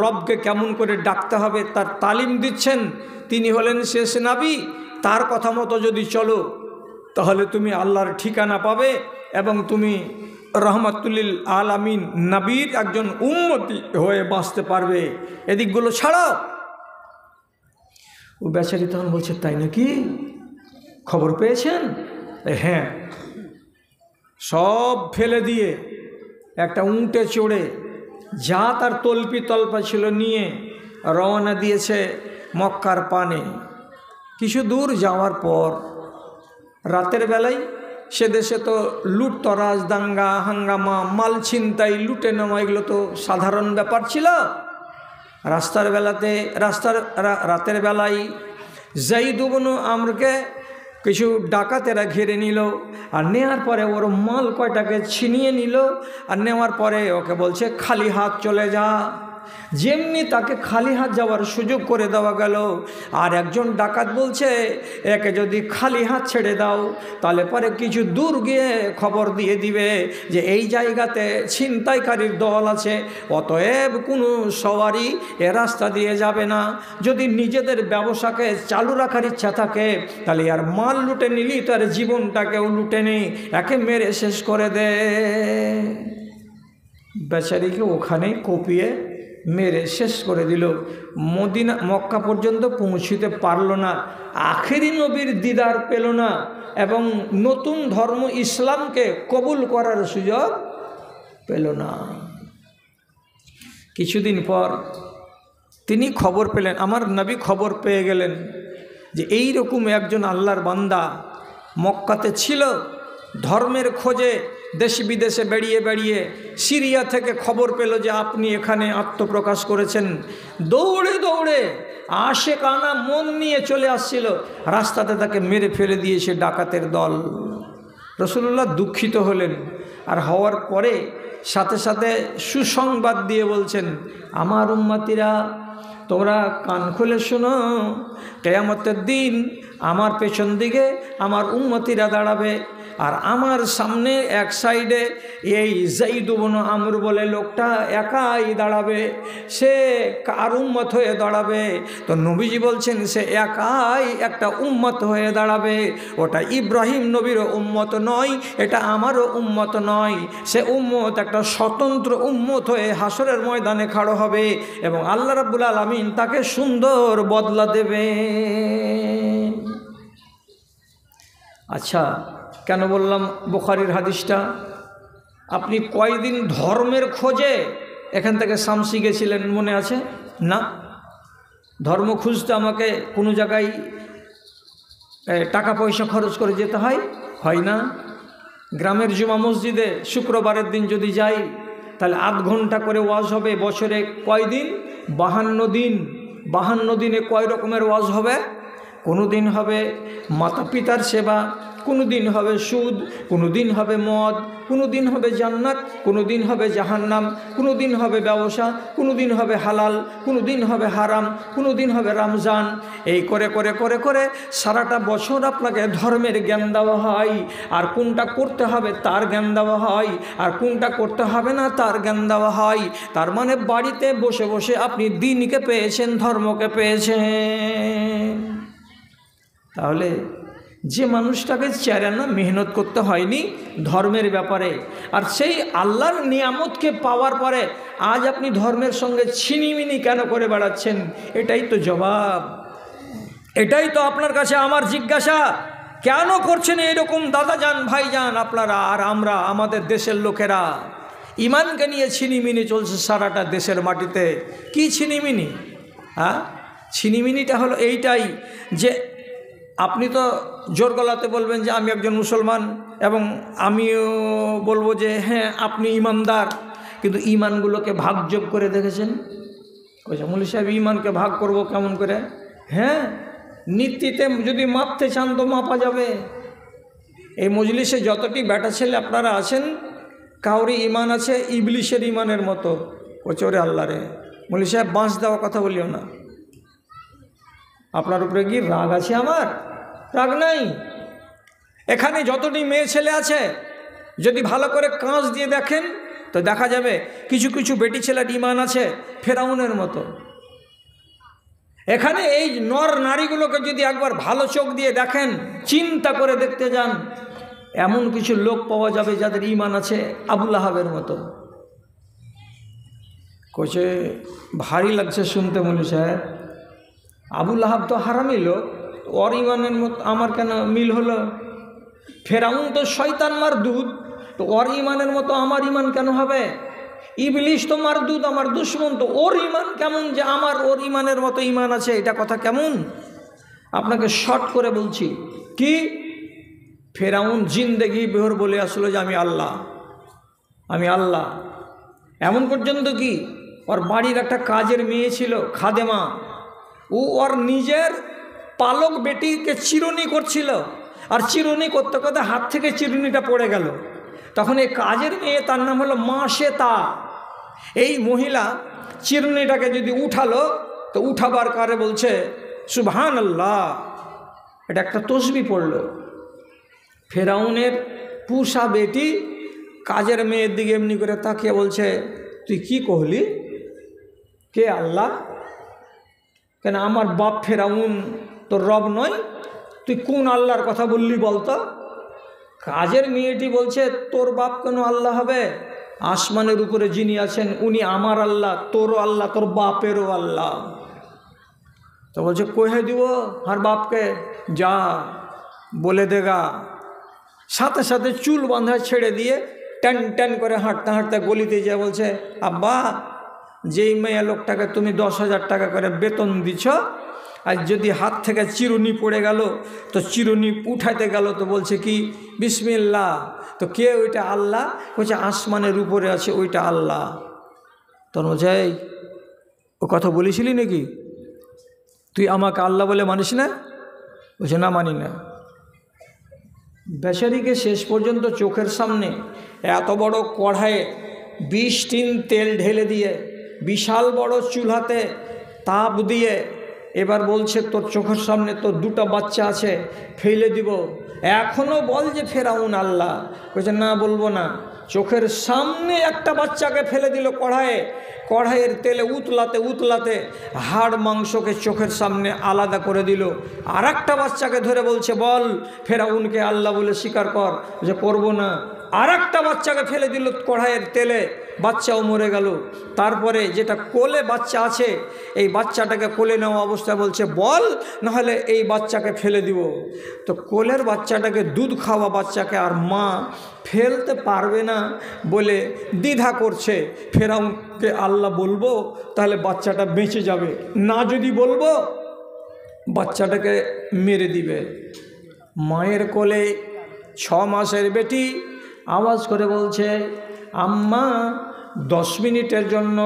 রবকে কেমন করে ডাকতে হবে তার তালিম দিচ্ছেন। তিনি হলেন শেষ নবী। তার কথা মতো যদি চলো তাহলে তুমি আল্লাহর ঠিকানা পাবে এবং তুমি রহমাতুল্লিল আলামিন নবীর একজন উম্মতি হয়ে বাঁচতে পারবে। এদিকগুলো ছাড়াও। ও বেচারি তখন বলছে, তাই নাকি? খবর পেয়েছেন? হ্যাঁ। সব ফেলে দিয়ে একটা উঁটে চড়ে যা তার তল্পি তল্পা ছিল নিয়ে রওনা দিয়েছে মক্কার পানে। কিছু দূর যাওয়ার পর রাতের বেলায়, সে দেশে তো লুটতরাজ, দাঙ্গা হাঙ্গামা, মাল ছিনতাই, লুটে নেওয়া এগুলো তো সাধারণ ব্যাপার ছিল। রাতের বেলায় যায়েদ ইবনে আমরকে কিছু ডাকাতেরা ঘিরে নিল, আর নেওয়ার পরে ওর মাল কয়টাকে ছিনিয়ে নিল, আর নেওয়ার পরে ওকে বলছে খালি হাত চলে যা। যেমনি তাকে খালি হাত যাওয়ার সুযোগ করে দেওয়া গেল, আর একজন ডাকাত বলছে, একে যদি খালি হাত ছেড়ে দাও তাহলে পরে কিছু দূর গিয়ে খবর দিয়ে দিবে যে এই জায়গাতে ছিনতাইকারীর দল আছে, অতএব কোনো সওয়ারি এ রাস্তা দিয়ে যাবে না। যদি নিজেদের ব্যবসাকে চালু রাখার ইচ্ছা থাকে তাহলে আর মাল লুটে নিলি তার জীবনটাকেও লুটে নেই, একে মেরে শেষ করে দে। বেচারিকে ওখানে কপিয়ে মেরে শেষ করে দিল। মক্কা পর্যন্ত পৌঁছতে পারল না, আখেরি নবীর দিদার পেল না, এবং নতুন ধর্ম ইসলামকে কবুল করার সুযোগ পেল না। কিছুদিন পর তিনি খবর পেলেন, আমার নবী খবর পেয়ে গেলেন যে এই রকম একজন আল্লাহর বান্দা মক্কাতে ছিল, ধর্মের খোঁজে দেশ বিদেশে বেরিয়ে বেরিয়ে সিরিয়া থেকে খবর পেল যে আপনি এখানে আত্মপ্রকাশ করেছেন। দৌড়ে দৌড়ে আশেকানা মন নিয়ে চলে আসছিল, রাস্তাতে তাকে মেরে ফেলে দিয়েছে ডাকাতের দল। রাসূলুল্লাহ দুঃখিত হলেন, আর হওয়ার পরে সাথে সাথে সুসংবাদ দিয়ে বলছেন, আমার উম্মতিরা তোমরা কান খুলে শোনো, কিয়ামতের দিন আমার পেছন দিকে আমার উম্মতিরা দাঁড়াবে, আর আমার সামনে এক সাইডে এই যায়েদ ইবনে আমর বলে লোকটা একাই দাঁড়াবে। সে কার উম্মত হয়ে দাঁড়াবে? তো নবীজি বলছেন সে একাই একটা উম্মত হয়ে দাঁড়াবে। ওটা ইব্রাহিম নবীর উম্মত নয়, এটা আমারও উম্মত নয়। সে উম্মত একটা স্বতন্ত্র উম্মত হয়ে হাসরের ময়দানে খাড়ো হবে এবং আল্লাহ রাব্বুল আলামিন তাকে সুন্দর বদলা দেবে। আচ্ছা, কেন বললাম বুখারীর হাদিসটা? আপনি কয়দিন ধর্মের খোঁজে এখান থেকে শামসি গেছিলেন মনে আছে না? ধর্ম খুঁজতে আমাকে কোনো জায়গায় টাকা পয়সা খরচ করে যেতে হয় না? গ্রামের জুমা মসজিদে শুক্রবারের দিন যদি যাই তাহলে 8 ঘন্টা করে ওয়াজ হবে। বছরে কয় দিন? 52 দিন। 52 দিনে কয় রকমের ওয়াজ হবে? কোনো দিন হবে মাতা পিতার সেবা, কোনো দিন হবে সুদ, কোনো দিন হবে মদ, কোনো দিন হবে জান্নাত, কোনো দিন হবে জাহান্নাম, কোনো দিন হবে ব্যবসা, কোনো দিন হবে হালাল, কোনো দিন হবে হারাম, কোনো দিন হবে রমজান। এই করে করে করে করে সারাটা বছর আপনাকে ধর্মের জ্ঞান দেওয়া হয়, আর কোনটা করতে হবে তার জ্ঞান দেওয়া হয়, আর কোনটা করতে হবে না তার জ্ঞান দেওয়া হয়। তার মানে বাড়িতে বসে বসে আপনি দ্বীনকে পেয়েছেন, ধর্মকে পেয়েছেন। তাহলে যে মানুষটাকে চেরানা মেহনত করতে হয়নি ধর্মের ব্যাপারে, আর সেই আল্লাহর নিয়ামতকে পাওয়ার পরে আজ আপনি ধর্মের সঙ্গে ছিনিমিনি কেন করে বেড়াচ্ছেন? এটাই তো জবাব, এটাই তো আপনার কাছে আমার জিজ্ঞাসা। কেন করছেন এরকম দাদাজান ভাইজান আপনারা আর আমরা, আমাদের দেশের লোকেরা ইমানকে নিয়ে ছিনিমিনি চলছে সারাটা দেশের মাটিতে? কি ছিনিমিনি? হ্যাঁ, ছিনিমিনিটা হলো এইটাই যে আপনি তো জোর গলাতে বলবেন যে আমি একজন মুসলমান, এবং আমিও বলবো যে হ্যাঁ আপনি ইমানদার, কিন্তু ইমানগুলোকে ভাগযোগ করে দেখেছেন? কইছে মৌলভী সাহেব ইমানকে ভাগ করব কেমন করে? হ্যাঁ, নীতিতে যদি মাপতে চান তো মাপা যাবে। এই মজলিসে যতটি বেটা ছেলে আপনারা আছেন, কাউরি ইমান আছে ইবলিশের ইমানের মতো। কইছে ওরে আল্লাহ রে, মৌলভী সাহেব বাঁশ দেওয়ার কথা বলিও না। আপনার উপরে কি রাগ আছে? আমার রাগ নাই। এখানে যতটি মেয়ে ছেলে আছে যদি ভালো করে কাঁচ দিয়ে দেখেন তো দেখা যাবে কিছু কিছু বেটি ছেলের ইমান আছে ফেরাউনের মতো। এখানে এই নর নারীগুলোকে যদি একবার ভালো চোখ দিয়ে দেখেন, চিন্তা করে দেখতে যান, এমন কিছু লোক পাওয়া যাবে যাদের ইমান আছে আবুল আহাবের মতো। কইছে ভারী লাগছে শুনতে মৌলভী সাহেব, আবুল আহাব তো হারামি লোক, ওর ইমানের মতো আমার কেন মিল হলো? ফেরাউন তো শয়তান মারদুদ, তো ওর ইমানের মতো আমার ইমান কেন হবে? ইবলিশ তো মারদুদ, আমার দুশ্মন, তো ওর ইমান কেমন যে আমার ওর ইমানের মতো ইমান আছে? এটা কথা কেমন? আপনাকে শর্ট করে বলছি, কি ফেরাউন জিন্দেগি বেহর বলে আসলো যে আমি আল্লাহ, আমি আল্লাহ। এমন পর্যন্ত কি ওর বাড়ির একটা কাজের মেয়ে ছিল খাদেমা, ও ওর নিজের পালক বেটিকে চিরুনি করছিল, আর চিরুনি করতে করতে হাত থেকে চিরুনিটা পড়ে গেল। তখন এই কাজের মেয়ে, তার নাম হলো মা শ্বেতা, এই মহিলা চিরুনিটাকে যদি উঠালো তো উঠাবার কারে বলছে সুবহানাল্লাহ, এটা একটা তসবিহ পড়ল। ফেরাউনের পুষা বেটি কাজের মেয়ের দিকে এমনি করে তাকিয়ে বলছে তুই কি কহলি? কে আল্লাহ? কেন আমার বাপ ফেরাউন তোর রব নয়? তুই কোন আল্লাহর কথা বললি বলতো? কাজের মেয়েটি বলছে তোর বাপ কেন আল্লাহ হবে? আসমানের উপরে যিনি আছেন উনি আমার আল্লাহ, তোরও আল্লাহ, তোর বাপেরও আল্লাহ। তো বলছে কহে দিব আর বাপকে, যা বলে দেগা। সাথে সাথে চুল বাঁধা ছেড়ে দিয়ে টান টান করে হাঁটতে হাঁটতে গলিতে যা বলছে আব্বা, যেই মেয়ে লোকটাকে তুমি 10,000 টাকা করে বেতন দিছ, আর যদি হাত থেকে চিরুনি পড়ে গেল তো চিরুনি উঠাইতে গেল তো বলছে কি বিসমিল্লাহ, তো কে ওইটা? আল্লাহ। বলছে আসমানের উপরে আছে ওইটা আল্লাহ। তখন বলছে এই ও কথা বলেছিলি নাকি? তুই আমাকে আল্লাহ বলে মানিস না? বলছে না মানি না। বেচারিকে শেষ পর্যন্ত চোখের সামনে এত বড় কড়াইয়ে 20 টিন তেল ঢেলে দিয়ে বিশাল বড় চুলাতে তাপ দিয়ে এবার বলছে তোর চোখের সামনে তোর 2টা বাচ্চা আছে, ফেলে দিব, এখনও বল যে ফেরাউন আল্লাহ। বলছে না বলবো না। চোখের সামনে একটা বাচ্চাকে ফেলে দিল কড়াইয়ের তেলে উতলাতে উতলাতে হাড় মাংসকে চোখের সামনে আলাদা করে দিল। আর একটা বাচ্চাকে ধরে বলছে বল ফেরাউনকে আল্লাহ বলে স্বীকার কর। যে করবো না। আর একটা বাচ্চাকে ফেলে দিল কড়াইয়ের তেলে, বাচ্চাও মরে গেল। তারপরে যেটা কোলে বাচ্চা আছে এই বাচ্চাটাকে কোলে নেওয়া অবস্থায় বলছে বল নাহলে এই বাচ্চাকে ফেলে দিব। তো কোলের বাচ্চাটাকে, দুধ খাওয়া বাচ্চাকে আর মা ফেলতে পারবে না বলে দ্বিধা করছে। ফেরাউনকে আল্লাহ বলবো তাহলে বাচ্চাটা বেঁচে যাবে, না যদি বলবো বাচ্চাটাকে মেরে দিবে। মায়ের কোলে 6 মাসের বেটি আওয়াজ করে বলছে আম্মা 10 মিনিটের জন্য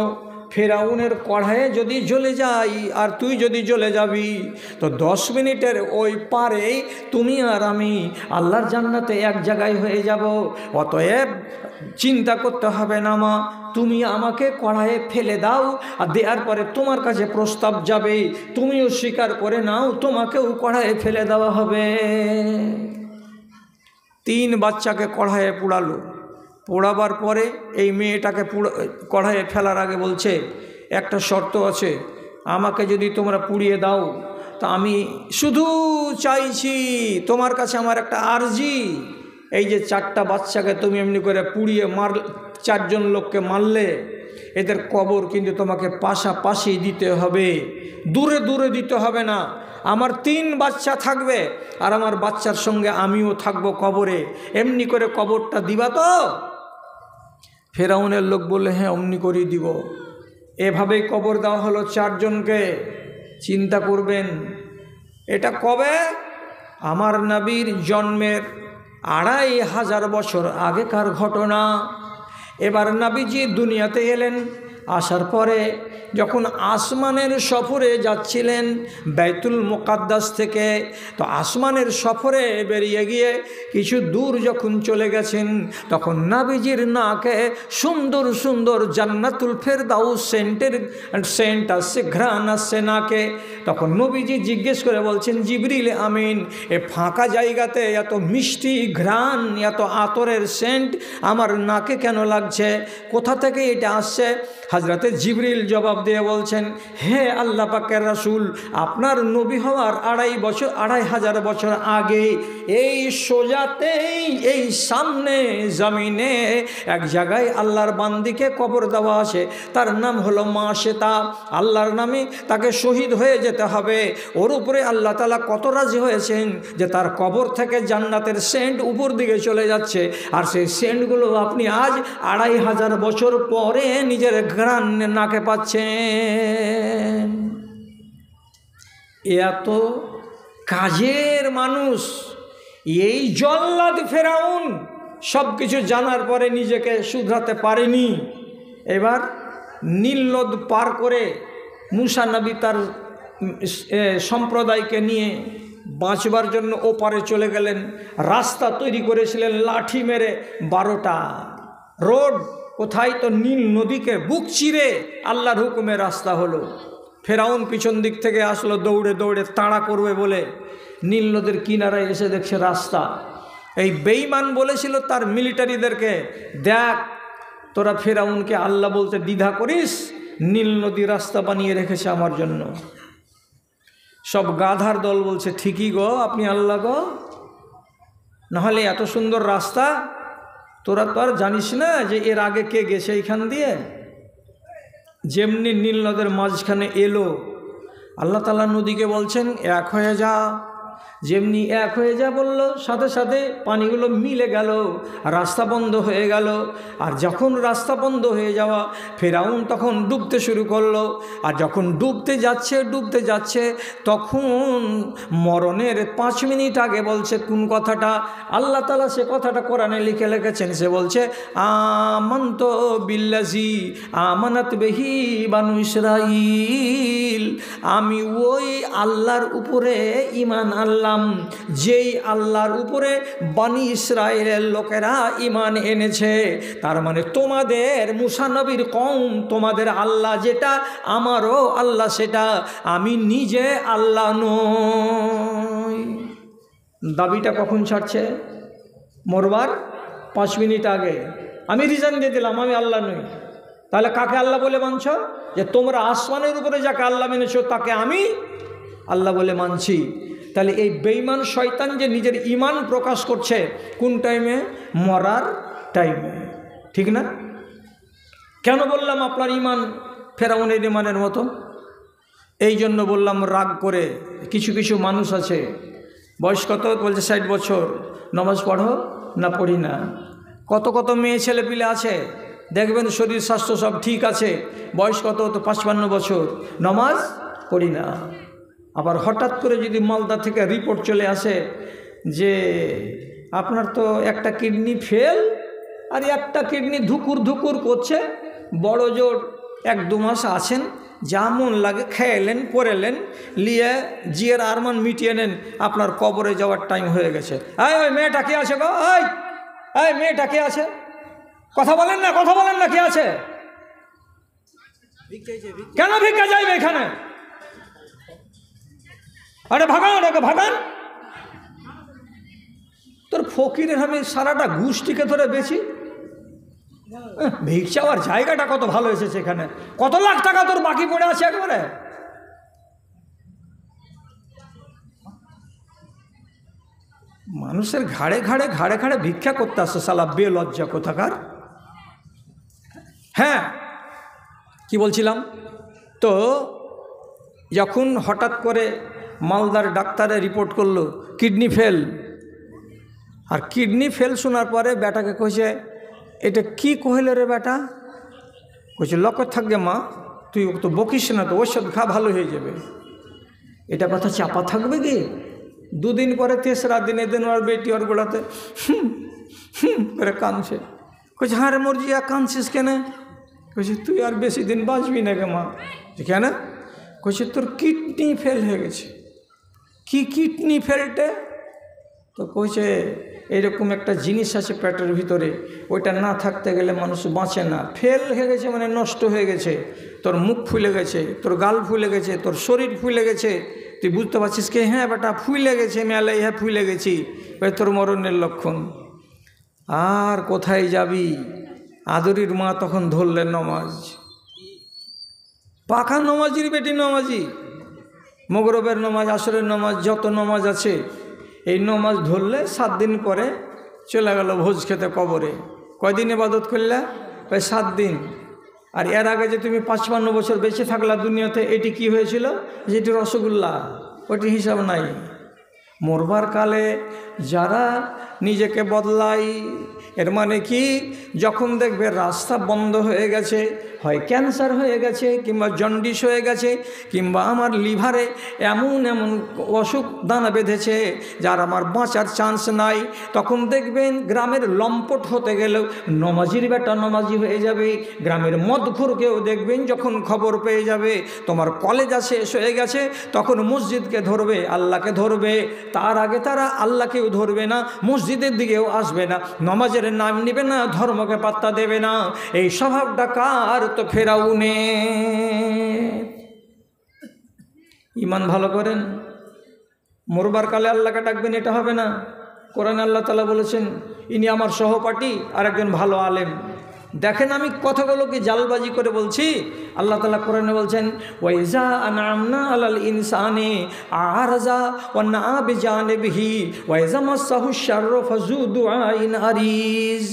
ফেরাউনের কড়াইয়ে যদি জ্বলে যাই আর তুই যদি জ্বলে যাবি তো 10 মিনিটের ওই পারেই তুমি আর আমি আল্লাহর জান্নাতে এক জায়গায় হয়ে যাব। অতএব চিন্তা করতে হবে না মা, তুমি আমাকে কড়াইয়ে ফেলে দাও, আর দেওয়ার পরে তোমার কাছে প্রস্তাব যাবে, তুমিও স্বীকার করে নাও, তোমাকেও কড়াইয়ে ফেলে দেওয়া হবে। 3 বাচ্চাকে কড়াইয়ে পোড়ালো। পোড়াবার পরে এই মেয়েটাকে কড়াইয়ে ফেলার আগে বলছে একটা শর্ত আছে, আমাকে যদি তোমরা পুড়িয়ে দাও তা আমি শুধু চাইছি তোমার কাছে আমার একটা আর্জি, এই যে 4টা বাচ্চাকে তুমি এমনি করে পুড়িয়ে 4জন লোককে মারলে, এদের কবর কিন্তু তোমাকে পাশাপাশি দিতে হবে, দূরে দূরে দিতে হবে না। আমার 3 বাচ্চা থাকবে আর আমার বাচ্চার সঙ্গে আমিও থাকবো কবরে, এমনি করে কবরটা দিবা তো? ফেরাউনের লোক বললে হ্যাঁ অমনি করেই দিব। এভাবেই কবর দেওয়া হলো 4 জনকে। চিন্তা করবেন এটা কবে? আমার নবীর জন্মের 2500 বছর আগেকার ঘটনা। এবার নবীজি দুনিয়াতে এলেন, আসার পরে যখন আসমানের সফরে যাচ্ছিলেন বাইতুল মুকাদ্দাস থেকে, তো আসমানের সফরে বেরিয়ে গিয়ে কিছু দূর যখন চলে গেছেন, তখন নবীজির নাকে সুন্দর সুন্দর জান্নাতুল ফেরদাউস সেন্ট আসছে, ঘ্রাণ আসছে নাকে। তখন নবীজি জিজ্ঞেস করে বলছেন, জিবরিল আমিন, এ ফাঁকা জায়গাতে এত মিষ্টি ঘ্রাণ, এত আতরের সেন্ট আমার নাকে কেন লাগছে? কোথা থেকে এটা আসছে? হযরতে জিবরিল জবাব দিয়ে বলছেন, হে আল্লাহ পাকের রাসূল, আপনার নবী হওয়ার 2500 বছর আগে এই সোজাতেই এই সামনে জমিনে এক জায়গায় আল্লাহর বান্দিকে কবর দেওয়া আছে, তার নাম হলো মাশেতা। আল্লাহর নামে তাকে শহীদ হয়ে যেতে হবে। ওর উপরে আল্লাহ তাআলা কত রাজি হয়েছেন যে তার কবর থেকে জান্নাতের সেন্ট উপর দিকে চলে যাচ্ছে, আর সেই সেন্টগুলো আপনি আজ 2500 বছর পরে নিজের ঘ্রাণ নাকে পাচ্ছেন। এত কাজের মানুষ এই জল্লাদ ফেরাউন সব কিছু জানার পরে নিজেকে শুধরাতে পারেনি। এবার নীল নদ পার করে মুসা নবী তার সম্প্রদায়কে নিয়ে বাঁচবার জন্য ওপারে চলে গেলেন। রাস্তা তৈরি করেছিলেন লাঠি মেরে 12টা রোড। কোথায়? তো নীল নদীকে বুক চিরে আল্লাহর হুকুমে রাস্তা হলো। ফেরাউন পিছন দিক থেকে আসলো দৌড়ে দৌড়ে, তাড়া করবে বলে। নীল নদীর কিনারায় এসে দেখছে রাস্তা। এই বেঈমান বলেছিল তার মিলিটারিদেরকে, দেখ তোরা ফেরাউনকে আল্লাহ বলতে দ্বিধা করিস, নীল নদী রাস্তা বানিয়ে রেখেছে আমার জন্য। সব গাধার দল বলছে, ঠিকই গো, আপনি আল্লাহ গো, নাহলে এত সুন্দর রাস্তা তোরা তো আর জানিস না যে এর আগে কে গেছে এইখান দিয়ে। যেমনি নীল নদের মাঝখানে এলো, আল্লাহ তাআলা নদীকে বলছেন এক হয়ে যা। যেমনি এক হয়ে যা বলল, সাথে সাথে পানিগুলো মিলে গেল, রাস্তা বন্ধ হয়ে গেল। আর যখন রাস্তা বন্ধ হয়ে যাওয়া, ফেরাউন তখন ডুবতে শুরু করলো। আর যখন ডুবতে যাচ্ছে তখন মরণের 5 মিনিট আগে বলছে কোন কথাটা? আল্লাহ তাআলা সে কথাটা কোরআনে লিখে রেখেছেন। সে বলছে, আমানতু বিল্লাজি আমানাত বিহি বানু ইসরাঈল, আমি ওই আল্লাহর উপরে ঈমান আনলাম যেই আল্লাহর উপরে বনি ইসরায়েলের লোকেরা ঈমান এনেছে। তার মানে তোমাদের মুসা নবীর কওম, তোমাদের আল্লাহ যেটা, আমারও আল্লাহ সেটা, আমি নিজে আল্লাহ নই। দাবিটা কখন ছাড়ছে? মরবার 5 মিনিট আগে। আমি রিজন দিয়ে দিলাম আমি আল্লাহ নই। তাহলে কাকে আল্লাহ বলে মানছ? যে তোমরা আসমানের উপরে যাকে আল্লাহ মেনেছো তাকে আমি আল্লাহ বলে মানছি। তাহলে এই বেঈমান শয়তান যে নিজের ঈমান প্রকাশ করছে কোন টাইমে? মরার টাইমে, ঠিক না? কেন বললাম আপনার ঈমান ফেরাউনের ঈমানের মতো? এই জন্য বললাম রাগ করে। কিছু কিছু মানুষ আছে, বয়স কত? বলছে 60 বছর, নামাজ পড়ো না? পড়ি না। কত কত মেয়ে ছেলে পিলে আছে, দেখবেন শরীর স্বাস্থ্য সব ঠিক আছে, বয়স কত? তো 55 বছর, নামাজ পড়ি না। আবার হঠাৎ করে যদি মালদা থেকে রিপোর্ট চলে আসে যে আপনার তো একটা কিডনি ফেল আর একটা কিডনি ধুকুর ধুকুর করছে, বড় জোর 1-2 মাস আছেন, যা মন লাগে খেয়েলেন, পড়েলেন, নিয়ে জিয়ের আরমান মিটিয়ে নেন, আপনার কবরে যাওয়ার টাইম হয়ে গেছে। ওই মেয়েটা কে আছে গো? এই মেয়েটা কে আছে? কথা বলেন না, কথা বলেন না, কে আছে? কেন ভিক্ষা যাইবে এখানে? আরে ভাগান ওটাকে, ভাগান। তোর ফকিরের আমি সারাটা গোষ্ঠীকে ধরে বেশি ভিক্ষা চাওয়ার জায়গাটা কত ভালো এসেছে এখানে। কত লাখ টাকা তোর বাকি পড়ে আছে একবারে। মানুষের ঘাড়ে ঘাড়ে ঘাড়ে ঘাড়ে ভিক্ষা করতে আসছে শালা বেলজ্জা কোথাকার। হ্যাঁ, কি বলছিলাম, তো যখন হঠাৎ করে মালদার ডাক্তারে রিপোর্ট করলো কিডনি ফেল, আর কিডনি ফেল শোনার পরে বেটাকে কইছে, এটা কি কহিল রে বেটা? কইছে লক্ষ্য থাকবে মা, তুই তো বকিস না, তো ওষুধ খা ভালো হয়ে যাবে। এটা কথা চাপা থাকবে কি? দুদিন পরে তেসরা দিনে দিন ওর বেটি ওর গোড়াতে করে কাঁদছে। কইছে হ্যাঁ রে মর্জিয়া, কাঁদছিস কেন? কইছে তুই আর বেশি দিন বাঁচবি না গে মা। কেন? কইছে তোর কিডনি ফেল হয়ে গেছে। কি কিডনি ফেলটে? তো কইছে এরকম একটা জিনিস আছে পেটের ভিতরে, ওইটা না থাকতে গেলে মানুষ বাঁচে না। ফেল হয়ে গেছে মানে নষ্ট হয়ে গেছে, তোর মুখ ফুলে গেছে, তোর গাল ফুলে গেছে, তোর শরীর ফুলে গেছে। তুই বুঝতে পারছিস কি? হ্যাঁ বেটা ফুলে গেছে, মেলাই হ্যাঁ ফুলে গেছি, তোর মরণের লক্ষণ। আর কোথায় যাবি? আদরির মা তখন ধরলেন নমাজ। পাকা নমাজির বেটি নমাজি, মগরবের নমাজ, আসরের নমাজ, যত নমাজ আছে এই নমাজ ধরলে 7 দিন পরে চলে গেল ভোজ খেতে কবরে। কয়দিন ইবাদত করলে? প্রায় 7 দিন। আর এর আগে যে তুমি 55 বছর বেঁচে থাকলা দুনিয়াতে, এটি কি হয়েছিল? যেটি রসগোল্লা, ওটি হিসাব নাই। মরবার কালে যারা নিজেকে বদলায়, এর মানে কি, যখন দেখবে রাস্তা বন্ধ হয়ে গেছে, হয় ক্যান্সার হয়ে গেছে, কিংবা জন্ডিস হয়ে গেছে, কিংবা আমার লিভারে এমন এমন অসুখ দানা বেঁধেছে যার আমার বাঁচার চান্স নাই, তখন দেখবেন গ্রামের লম্পট হতে গেলেও নমাজির বেটা নমাজি হয়ে যাবে। গ্রামের মদখোরকেও দেখবেন যখন খবর পেয়ে যাবে তোমার কলেজা শেষ হয়ে গেছে, তখন মসজিদকে ধরবে, আল্লাহকে ধরবে। তার আগে তারা আল্লাহকেও ধরবে না, মসজিদের দিকেও আসবে না, নমাজের নাম নেবে না, ধর্মকে পাত্তা দেবে না। এই স্বভাবটা কার? তো ফেরাউনে। ইমান ভালো করেন, মরবার কালে আল্লাহকে ডাকবেন, এটা হবে না। কোরআনে আল্লাহ তাআলা বলেছেন, ইনি আমার সহপাঠী আর একজন ভালো আলেম। দেখেন আমি কথাগুলো কি জালবাজি করে বলছি? আল্লাহ তাআলা কোরআনে বলছেন, ওয়াইজা আনআমনা আলাল ইনসানি আরজা ওয়া না বিজানিবিহি ওয়াইজা মাসাহু শাররু ফাযু দুআইন আরিজ।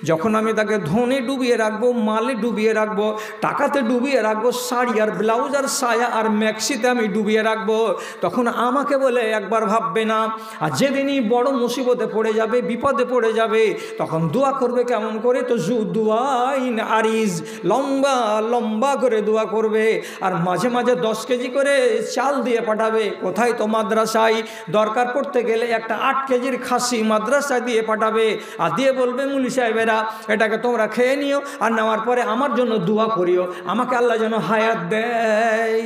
যখন আমি তাকে ধনে ডুবিয়ে রাখবো, মালে ডুবিয়ে রাখবো, টাকাতে ডুবিয়ে রাখবো, শাড়ি আর ব্লাউজ আর সায়া আর ম্যাক্সিতে আমি ডুবিয়ে রাখবো, তখন আমাকে বলে একবার ভাববে না। আর যেদিনই বড় মুসিবতে পড়ে যাবে, বিপদে পড়ে যাবে, তখন দোয়া করবে কেমন করে? তো জু দুআইন আরিজ, লম্বা লম্বা করে দোয়া করবে। আর মাঝে মাঝে 10 কেজি করে চাল দিয়ে পাঠাবে। কোথায়? তো মাদ্রাসায়। দরকার পড়তে গেলে একটা 8 কেজির খাসি মাদ্রাসায় দিয়ে পাঠাবে, আর দিয়ে বলবে, মুলি সাহেবেরা এটাকে তোমরা খেয়ে নিও, আর নেওয়ার পরে আমার জন্য দোয়া করিও, আমাকে আল্লাহ যেন হায়াত দেয়।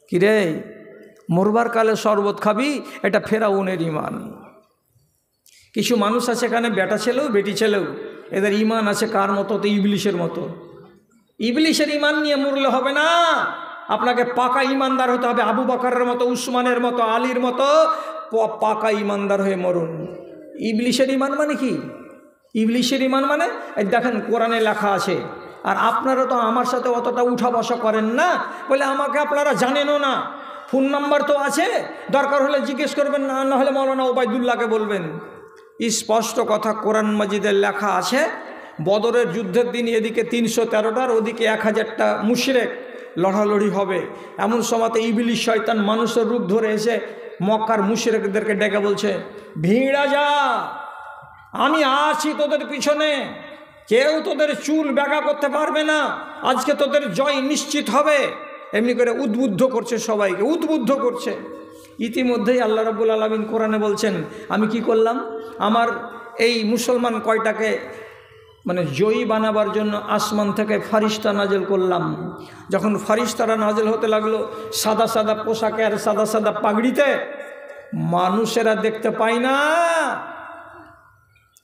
কিরে, মরবার কালে শরবত খাবি? এটা ফেরাউনের ইমান। কিছু মানুষ আছে এখানে, বেটা ছেলেও বেটি ছেলেও, এদের ইমান আছে কার মতো? তো ইবলিশের মতো। ইবলিশের ইমান নিয়ে মরলে হবে না, আপনাকে পাকা ইমানদার হতে হবে। আবু বকরের মতো, উসমানের মতো, আলীর মতো পাকা ইমানদার হয়ে মরুন। ইবলিশের ইমান মানে কি? ইবলিশের ইমান মানে দেখেন কোরআনে লেখা আছে। আর আপনারা তো আমার সাথে অতটা উঠা বসা করেন না বলে আমাকে আপনারা জানেনও না। ফোন নাম্বার তো আছে, দরকার হলে জিজ্ঞেস করবেন, না হলে মৌলানা ওবায়দুল্লাহকে বলবেন। স্পষ্ট কথা কোরআন মাজিদের লেখা আছে, বদরের যুদ্ধের দিন এদিকে 313টার, ওদিকে 1000টা মুশরিক লড়ালড়ি হবে। এমন সময়তে ইবলিশ শয়তান মানুষের রূপ ধরে এসে মক্কার মুশরিকদেরকে ডেকে বলছে, ভিড়া যা, আমি আছি তোদের পিছনে, কেউ তোদের চুল ব্যাগা করতে পারবে না, আজকে তোদের জয় নিশ্চিত হবে। এমনি করে উদ্বুদ্ধ করছে, সবাইকে উদ্বুদ্ধ করছে। ইতিমধ্যেই আল্লাহ রাব্বুল আলামিন কোরআনে বলছেন, আমি কি করলাম? আমার এই মুসলমান কয়টাকে মানে জয়ী বানাবার জন্য আসমান থেকে ফারিস্তা নাজেল করলাম। যখন ফারিস্তারা নাজেল হতে লাগলো সাদা সাদা পোশাকে আর সাদা সাদা পাগড়িতে, মানুষেরা দেখতে পায় না,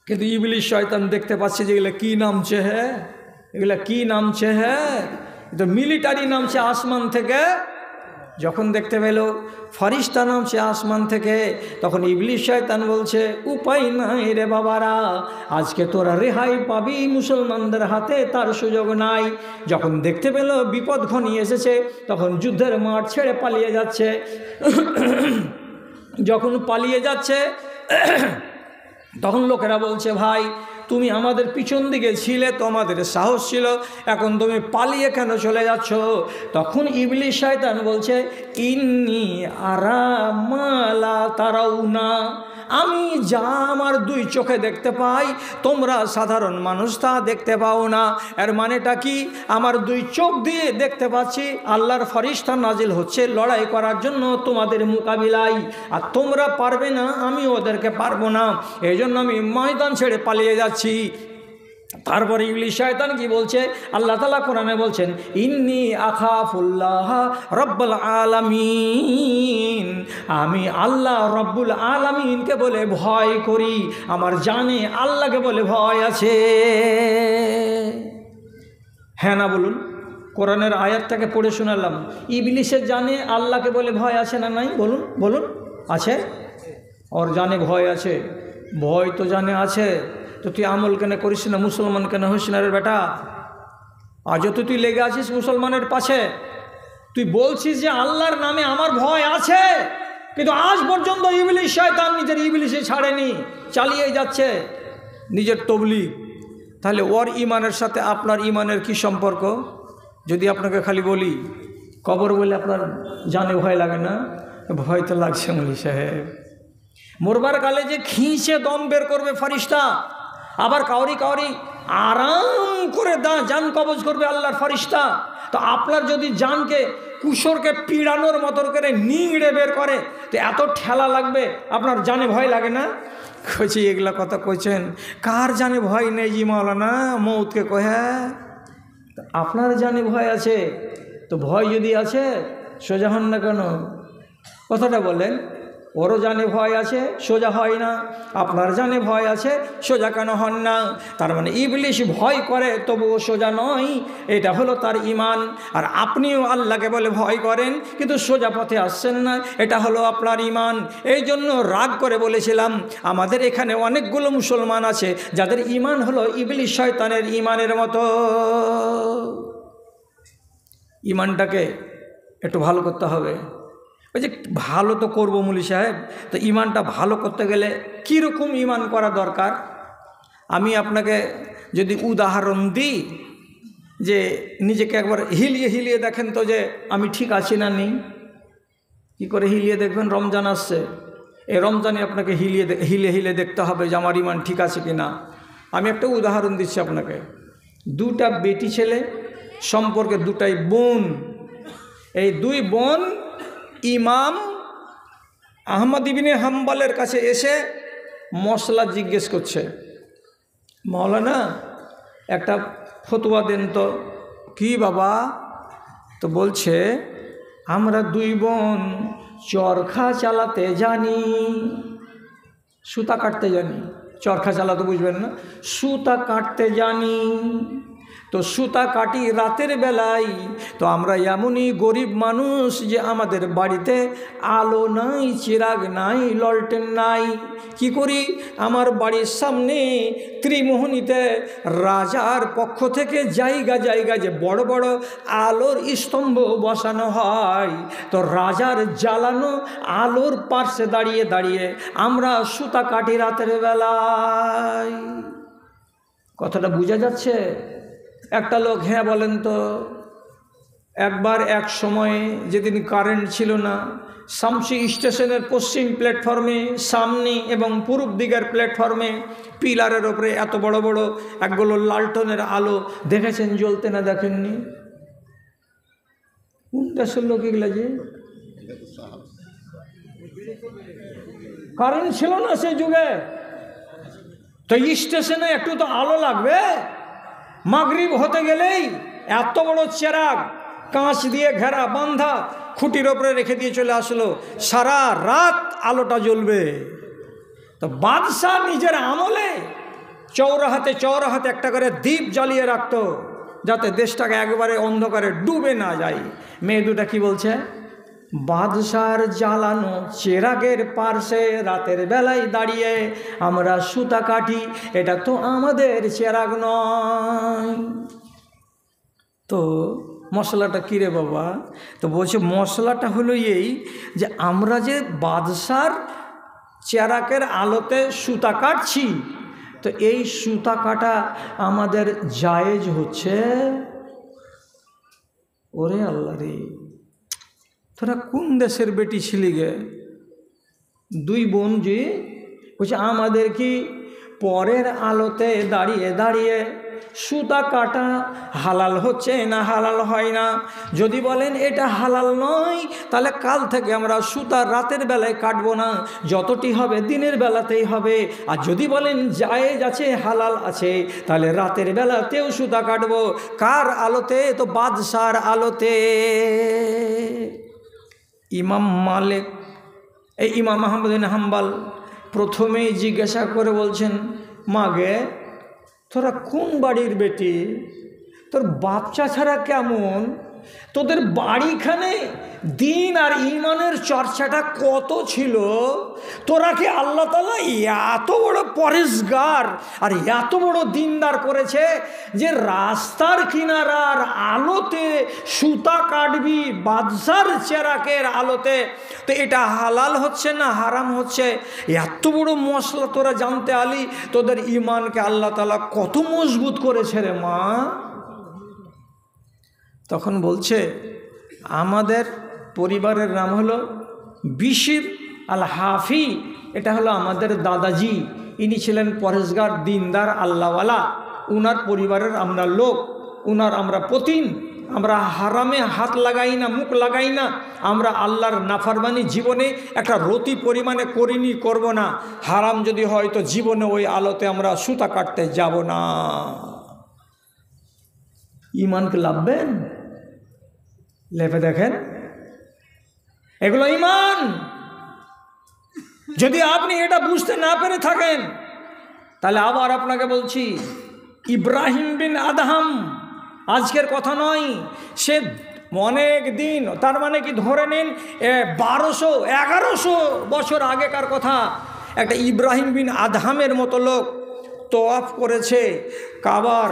কিন্তু ইবলিশ শয়তান দেখতে পাচ্ছে যে এগুলো কী নামছে, হ্যাঁ এগুলা কী নামছে, হ্যাঁ তো মিলিটারি নামছে আসমান থেকে। যখন দেখতে পেল ফারিস্তা নামছে আসমান থেকে, তখন ইবলিশ শয়তান বলছে, উপায় নাই রে বাবারা, আজকে তোরা রেহাই পাবি মুসলমানদের হাতে, তার সুযোগ নাই। যখন দেখতে পেল বিপদ ঘনিয়ে এসেছে, তখন যুদ্ধের মাঠ ছেড়ে পালিয়ে যাচ্ছে। যখন পালিয়ে যাচ্ছে, তখন লোকেরা বলছে, ভাই তুমি আমাদের পিছন দিকে ছিলে, তোমাদের সাহস ছিল, এখন তুমি পালিয়ে কেন চলে যাচ্ছ? তখন ইবলিস শয়তান বলছে, ইন্নী আরা মা লা তারাউনা, আমি যা আমার দুই চোখে দেখতে পাই তোমরা সাধারণ মানুষ তা দেখতে পাও না। এর মানেটা কি? আমার দুই চোখ দিয়ে দেখতে পাচ্ছি আল্লাহর ফেরেশতা নাজিল হচ্ছে লড়াই করার জন্য তোমাদের মোকাবিলায়, আর তোমরা পারবে না, আমি ওদেরকে পারবো না, এই জন্য আমি ময়দান ছেড়ে পালিয়ে যাচ্ছি। তারপরে ইবলিস শয়তান কি বলছে? আল্লাহ তাআলা কোরআনে বলছেন, ইন্নী আখাফুল্লাহ রব্বুল আলামিন, আমি আল্লাহ রব্বুল আলামিনকে বলে ভয় করি, আমার জানে আল্লাহকে বলে ভয় আছে। হ্যাঁ না বলুন? কোরআনের আয়াতটাকে পড়ে শোনালাম। ইবলিসের জানে আল্লাহকে বলে ভয় আছে না নাই? বলুন বলুন। আছে? ওর জানে ভয় আছে? ভয় তো জানে আছে, তো তুই আমল কেন করিস না? মুসলমান কেন হইস না রে বেটা? আজও তো তুই লেগে আছিস মুসলমানের পাশে, তুই বলছিস যে আল্লাহর নামে আমার ভয় আছে, কিন্তু আজ পর্যন্ত ইবলিস শয়তান নিজের ইবলিসে ছাড়েনি, চালিয়ে যাচ্ছে নিজের তবলিগ। তাহলে ওর ইমানের সাথে আপনার ইমানের কি সম্পর্ক? যদি আপনাকে খালি বলি কবর বলে আপনার জানে ভয় লাগে না? ভয় তো লাগছে মৌলী সাহেব। মরবার কালে যে খিঁচে দম বের করবে ফেরেশতা, আবার কাউরি কাউরি আরাম করে জান কবজ করবে আল্লাহর ফেরেশতা। তো আপনার যদি জানকে কুসরকে পিড়ানোর মতো করে নিংড়ে বের করে, তো এত ঠেলা লাগবে, আপনার জানে ভয় লাগে না? কইছি এগুলা কথা কইছেন, কার জানে ভয় নেই জি মাওলানা? মৌতকে কহে আপনার জানে ভয় আছে, তো ভয় যদি আছে সোজা হন না কেন? কথাটা বলেন। ওরও জানে ভয় আছে, সোজা হয় না। আপনার জানে ভয় আছে, সোজা কেন হন না? তার মানে ইবলিস ভয় করে তবুও সোজা নয়, এটা হলো তার ইমান। আর আপনিও আল্লাহকে বলে ভয় করেন কিন্তু সোজা পথে আসছেন না, এটা হলো আপনার ইমান। এই জন্য রাগ করে বলেছিলাম, আমাদের এখানে অনেকগুলো মুসলমান আছে যাদের ইমান হলো ইবলিস শয়তানের ইমানের মতো। ইমানটাকে একটু ভালো করতে হবে। ওই যে ভালো তো করবো মৌলী সাহেব, তো ইমানটা ভালো করতে গেলে কীরকম ইমান করা দরকার? আমি আপনাকে যদি উদাহরণ দিই, যে নিজেকে একবার হিলিয়ে হিলিয়ে দেখেন তো যে আমি ঠিক আছি না নেই। কী করে হিলিয়ে দেখবেন? রমজান আসছে, এই রমজানে আপনাকে হিলিয়ে হিলিয়ে দেখতে হবে যে আমার ইমান ঠিক আছে কি না। আমি একটা উদাহরণ দিচ্ছি আপনাকে। দুটা বেটি ছেলে সম্পর্কে, দুটাই বোন। এই দুই বোন ইমাম আহমদ ইবনে হাম্বলের কাছে এসে মশলা জিজ্ঞেস করছে, মাওলানা একটা ফতোয়া দেন তো। কি বাবা? তো বলছে, আমরা দুই বোন চরখা চালাতে জানি, সুতা কাটতে জানি। চরখা চালাতে বুঝবেন না? সুতা কাটতে জানি, তো সুতা কাটি রাতের বেলায়। তো আমরা এমনই গরিব মানুষ যে আমাদের বাড়িতে আলো নাই, চিরাগ নাই, ললটেন নাই। কি করি? আমার বাড়ির সামনে ত্রিমোহনীতে রাজার পক্ষ থেকে জায়গা জায়গা যে বড় বড় আলোর স্তম্ভ বসানো হয়, তো রাজার জ্বালানো আলোর পার্শ্বে দাঁড়িয়ে দাঁড়িয়ে আমরা সুতা কাটি রাতের বেলায়। কথাটা বোঝা যাচ্ছে? একটা লোক হ্যাঁ বলেন তো। একবার এক সময়ে যেদিন কারেন্ট ছিল না, শামসি স্টেশনের পশ্চিম প্ল্যাটফর্মে সামনে এবং পূর্ব দিকের প্ল্যাটফর্মে পিলারের ওপরে এত বড় বড় একগুলো লালটনের আলো দেখেছেন জ্বলতে? না দেখেননি? কোন দেশের লোক এগুলা? যে কারেন্ট ছিল না সে যুগে, তো স্টেশনে একটু তো আলো লাগবে। মাগরিব হতে গেলেই এত বড় চেরাগ কাঁচ দিয়ে ঘেরা বাঁধা খুঁটির ওপরে রেখে দিয়ে চলে আসলো, সারা রাত আলোটা জ্বলবে। তো বাদশাহ নিজের আমলে চৌরাহাতে চৌরাহাতে একটা করে দ্বীপ জ্বালিয়ে রাখতো, যাতে দেশটাকে একবারে অন্ধকারে ডুবে না যায়। মেয়ে দুটা কি বলছে? বাদশার জ্বালানো চেরাগের পার্শ্বে রাতের বেলায় দাঁড়িয়ে আমরা সুতা কাটি, এটা তো আমাদের চেরাগ নয়। তো মশলাটা কী রে বাবা? তো বলছে মশলাটা হলো এই যে আমরা যে বাদশার চেরাকের আলোতে সুতা কাটছি, তো এই সুতা কাটা আমাদের জায়েজ হচ্ছে? ওরে আল্লাহ রে, তোরা কোন দেশের বেটি ছিলি গে? দুই বোন যে বলছে আমাদের কি পরের আলোতে দাঁড়িয়ে দাঁড়িয়ে সুতা কাটা হালাল হচ্ছে না হালাল হয় না? যদি বলেন এটা হালাল নয়, তাহলে কাল থেকে আমরা সুতা রাতের বেলায় কাটবো না, যতটি হবে দিনের বেলাতেই হবে। আর যদি বলেন জায়েজ আছে হালাল আছে, তাহলে রাতের বেলাতেও সুতা কাটবো। কার আলোতে? তো বাদশার আলোতে। ইমাম মালিক, এই ইমাম আহমদ বিন হাম্বল প্রথমেই জিজ্ঞাসা করে বলছেন, মাগে তোরা কোন বাড়ির বেটি? তোর বাপচা ছাড়া কেমন? তোদের বাড়িখানে দিন আর ইমানের চর্চাটা কত ছিল? তোরা কি আল্লাহ তাআলা এত বড় পরেশগার আর এত বড় দিনদার করেছে যে রাস্তার কিনারার আলোতে সুতা কাটবি বাদশার চেরাকের আলোতে? তো এটা হালাল হচ্ছে না হারাম হচ্ছে? এত বড় মশলা তোরা জানতে আলি? তোদের ইমানকে আল্লাহ তাআলা কত মজবুত করেছে রে মা। তখন বলছে, আমাদের পরিবারের নাম হলো বিশির আল হাফি, এটা হলো আমাদের দাদাজি, ইনি ছিলেন পরেশগার দিনদার আল্লাহওয়ালা, উনার পরিবারের আমরা লোক, উনার আমরা পতিন, আমরা হারামে হাত লাগাই না, মুখ লাগাই না, আমরা আল্লাহর নাফরমানি জীবনে একটা রতি পরিমাণে করিনি, করব না। হারাম যদি হয় তো জীবনে ওই আলোতে আমরা সুতা কাটতে যাব না। ইমানকে লাভবেন? লেপে দেখেন, এগুলো ইমান। যদি আপনি এটা বুঝতে না পেরে থাকেন, তাহলে আবার আপনাকে বলছি, ইব্রাহিম বিন আদহাম আজকের কথা নয়, সে অনেক দিন, তার মানে কি ধরে নিন 1200-1100 বছর আগেকার কথা। একটা ইব্রাহিম বিন আদহামের মতো লোক তোয়াফ করেছে কাবার।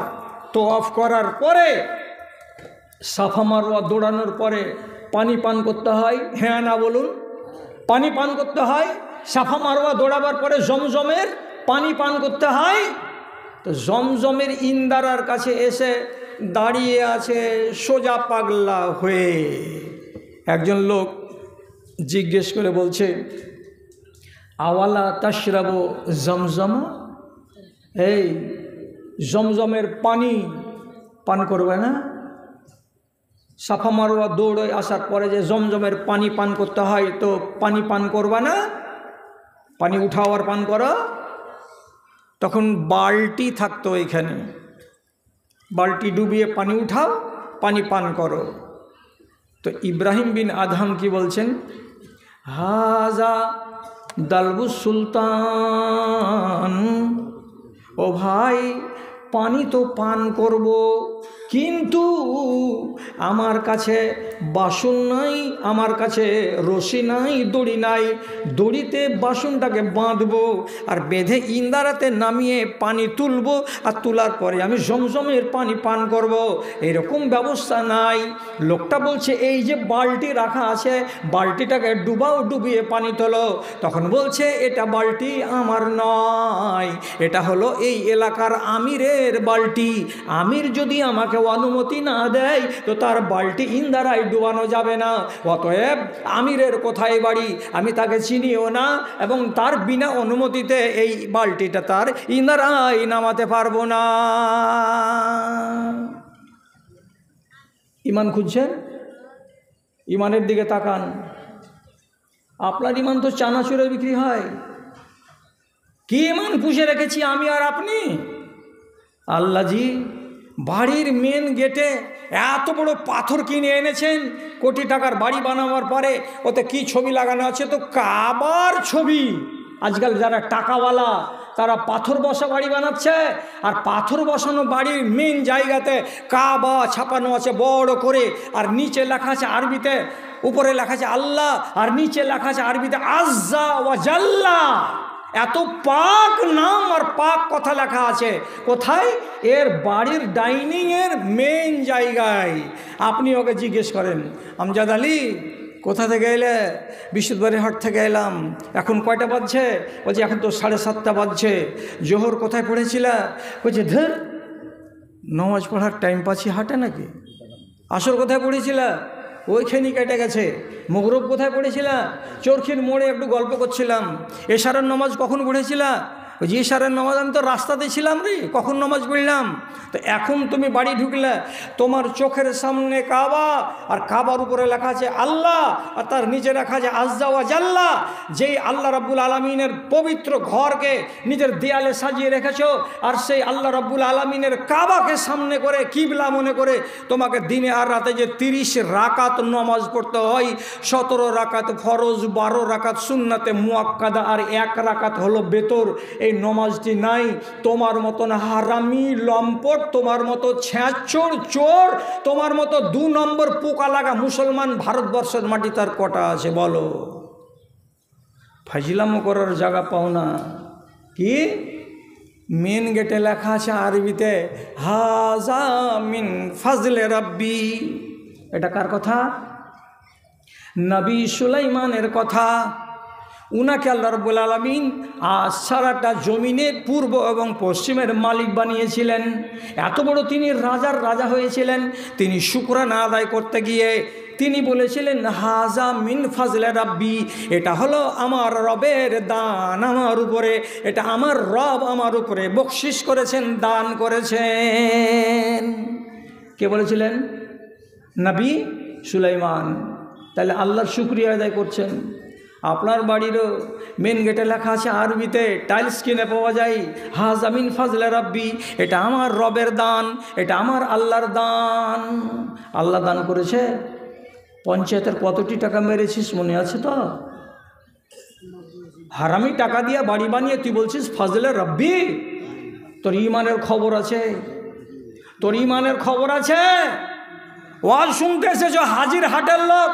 তোয়াফ করার পরে সাফা মারওয়া দৌড়ানোর পরে পানি পান করতে হয়, হ্যাঁ না বলুন? পানি পান করতে হয়। সাফা মারওয়া দৌড়াবার পরে জমজমের পানি পান করতে হয়। তো জমজমের ইন্দারার কাছে এসে দাঁড়িয়ে আছে সোজা পাগলা হয়ে। একজন লোক জিজ্ঞেস করে বলছে, আওয়ালা তাশরাবু জমজম, এই জমজমের পানি পান করবে না? সাফা মারওয়া দৌড়ে আসার পরে যে জমজমের পানি পান করতে হয়, তো পানি পান করবা না? পানি উঠাও আর পান করো। তখন বালতি থাকতো এখানে, বালতি ডুবিয়ে পানি উঠাও, পানি পান করো। তো ইব্রাহিম বিন আদহাম কি বলছেন, হাজা দালবুস সুলতান, ও ভাই পানি তো পান করব, কিন্তু আমার কাছে বাসন নাই, আমার কাছে রশি নাই, দড়ি নাই। দড়িতে বাসনটাকে বাঁধবো আর বেঁধে ইন্দারাতে নামিয়ে পানি তুলবো, আর তোলার পরে আমি জমজমের পানি পান করব, এরকম ব্যবস্থা নাই। লোকটা বলছে, এই যে বালতি রাখা আছে, বালতিটাকে ডুবাও, ডুবিয়ে পানি তোলো। তখন বলছে, এটা বালতি আমার নয়, এটা হলো এই এলাকার আমিরের বালতি। আমির যদি আমাকে অনুমতি না দেয়, তো তার বালতি ইন্দারায় ডুবানো যাবে না। অতএব আমিরের কোথায় বাড়ি আমি তাকে চিনিও না, এবং তার বিনা অনুমতিতে এই বালতিটা তার ইন্দারায় নামাতে পারবো না। ইমান খুঁজছেন? ইমানের দিকে তাকান। আপনার ইমান তো চানাচুরে বিক্রি হয়। কি ইমান পুষে রেখেছি আমি আর আপনি? আল্লাহজি বাড়ির মেন গেটে এত বড় পাথর কিনে এনেছেন, কোটি টাকার বাড়ি বানাবার পরে ওতে কি ছবি লাগানো আছে? তো কাবার ছবি। আজকাল যারা টাকাওয়ালা তারা পাথর বসা বাড়ি বানাচ্ছে, আর পাথর বসানো বাড়ির মেন জায়গাতে কাবা ছাপানো আছে বড় করে, আর নিচে লেখা আছে আরবিতে, উপরে লেখা আছে আল্লাহ, আর নিচে লেখা আছে আরবিতে আজ্জা ওয়া জাল্লা। এত পাক নাম আর পাক কথা লেখা আছে। কোথায়? এর বাড়ির ডাইনিংয়ের মেন জায়গায়। আপনি ওকে জিজ্ঞেস করেন, আমজাদ আলী কোথা থেকে এলে? বিশুদ্ধবাড়ি হাট থেকে এলাম। এখন কয়টা বাজছে? বলছে এখন তো 7:30 বাজছে। জোহর কোথায় পড়েছিলা? বলছে ধর, নামাজ পড়ার টাইম পাচ্ছি হাটে নাকি? আসর কোথায় পড়েছিলা? ওইখানে কেটে গেছে। মগরব কোথায় পড়েছিলা? চরখির মোড়ে একটু গল্প করছিলাম। এশারের নামাজ কখন পড়েছিলা? ওই যে এশারের নামাজ আমি তো রাস্তাতে ছিলাম রে, কখন নামাজ পড়লাম? তো এখন তুমি বাড়ি ঢুকলে, তোমার চোখের সামনে কাবা, আর কাবার উপরে লেখা আছে আল্লাহ, আর তার নিচে লেখা আছে আজ্জা ওয়া জাল্লা। যেই আল্লাহ রাব্বুল আলামিনের পবিত্র ঘরকে নিজের দেয়ালে সাজিয়ে রেখেছো, আর সেই আল্লাহ রাব্বুল আলামিনের কাবাকে সামনে করে কিবলা মনে করে তোমাকে দিনে আর রাতে যে 30 রাকাত নামাজ পড়তে হয়, 17 রাকাত ফরজ, 12 রাকাত সুন্নাতে মুআক্কাদা, আর 1 রাকাত হলো বেতর, এই নমাজটি নাই। তোমার মতন হারামি, লম্পট, তোমার মতো ছ্যাঁচড়, চোর, তোমার মতো 2 নম্বর পোকা লাগা মুসলমান ভারতবর্ষের মাটি তার কটা আছে বলো? ফাজিলামো করার জায়গা পাও না। কি মেন গেটে লেখা আছে আরবিতে হাজা মিন ফাজলে রাব্বি। এটা কার কথা? নবী সুলাইমানের কথা। উনাকে আল্লাহ রাব্বুল আলামিন সারাটা জমিনের পূর্ব এবং পশ্চিমের মালিক বানিয়েছিলেন। এত বড় তিনি রাজার রাজা হয়েছিলেন। তিনি শুকরানা আদায় করতে গিয়ে তিনি বলেছিলেন হাজা মিন ফাজলে রাব্বি, এটা হলো আমার রবের দান আমার উপরে, এটা আমার রব আমার উপরে বকশিস করেছেন, দান করেছেন। কে বলেছিলেন? নবী সুলাইমান। তাহলে আল্লাহর শুকরিয়া আদায় করছেন। আপনার বাড়িরও মেন গেটে লেখা আছে আরবিতে, টাইলস কিনে পাওয়া যায় হাজা মিন ফাজলে রাব্বি, এটা আমার রবের দান, এটা আমার আল্লাহর দান। আল্লাহ দান করেছে। পঞ্চায়েতের কতটি টাকা মেরেছিস মনে আছে তো? হারামি টাকা দিয়ে বাড়ি বানিয়ে তুই বলছিস ফাজলে রাব্বি? তোর ইমানের খবর আছে? তোর ইমানের খবর আছে? ওয়াজ শুনতে এসেছ হাজির হাটের লোক।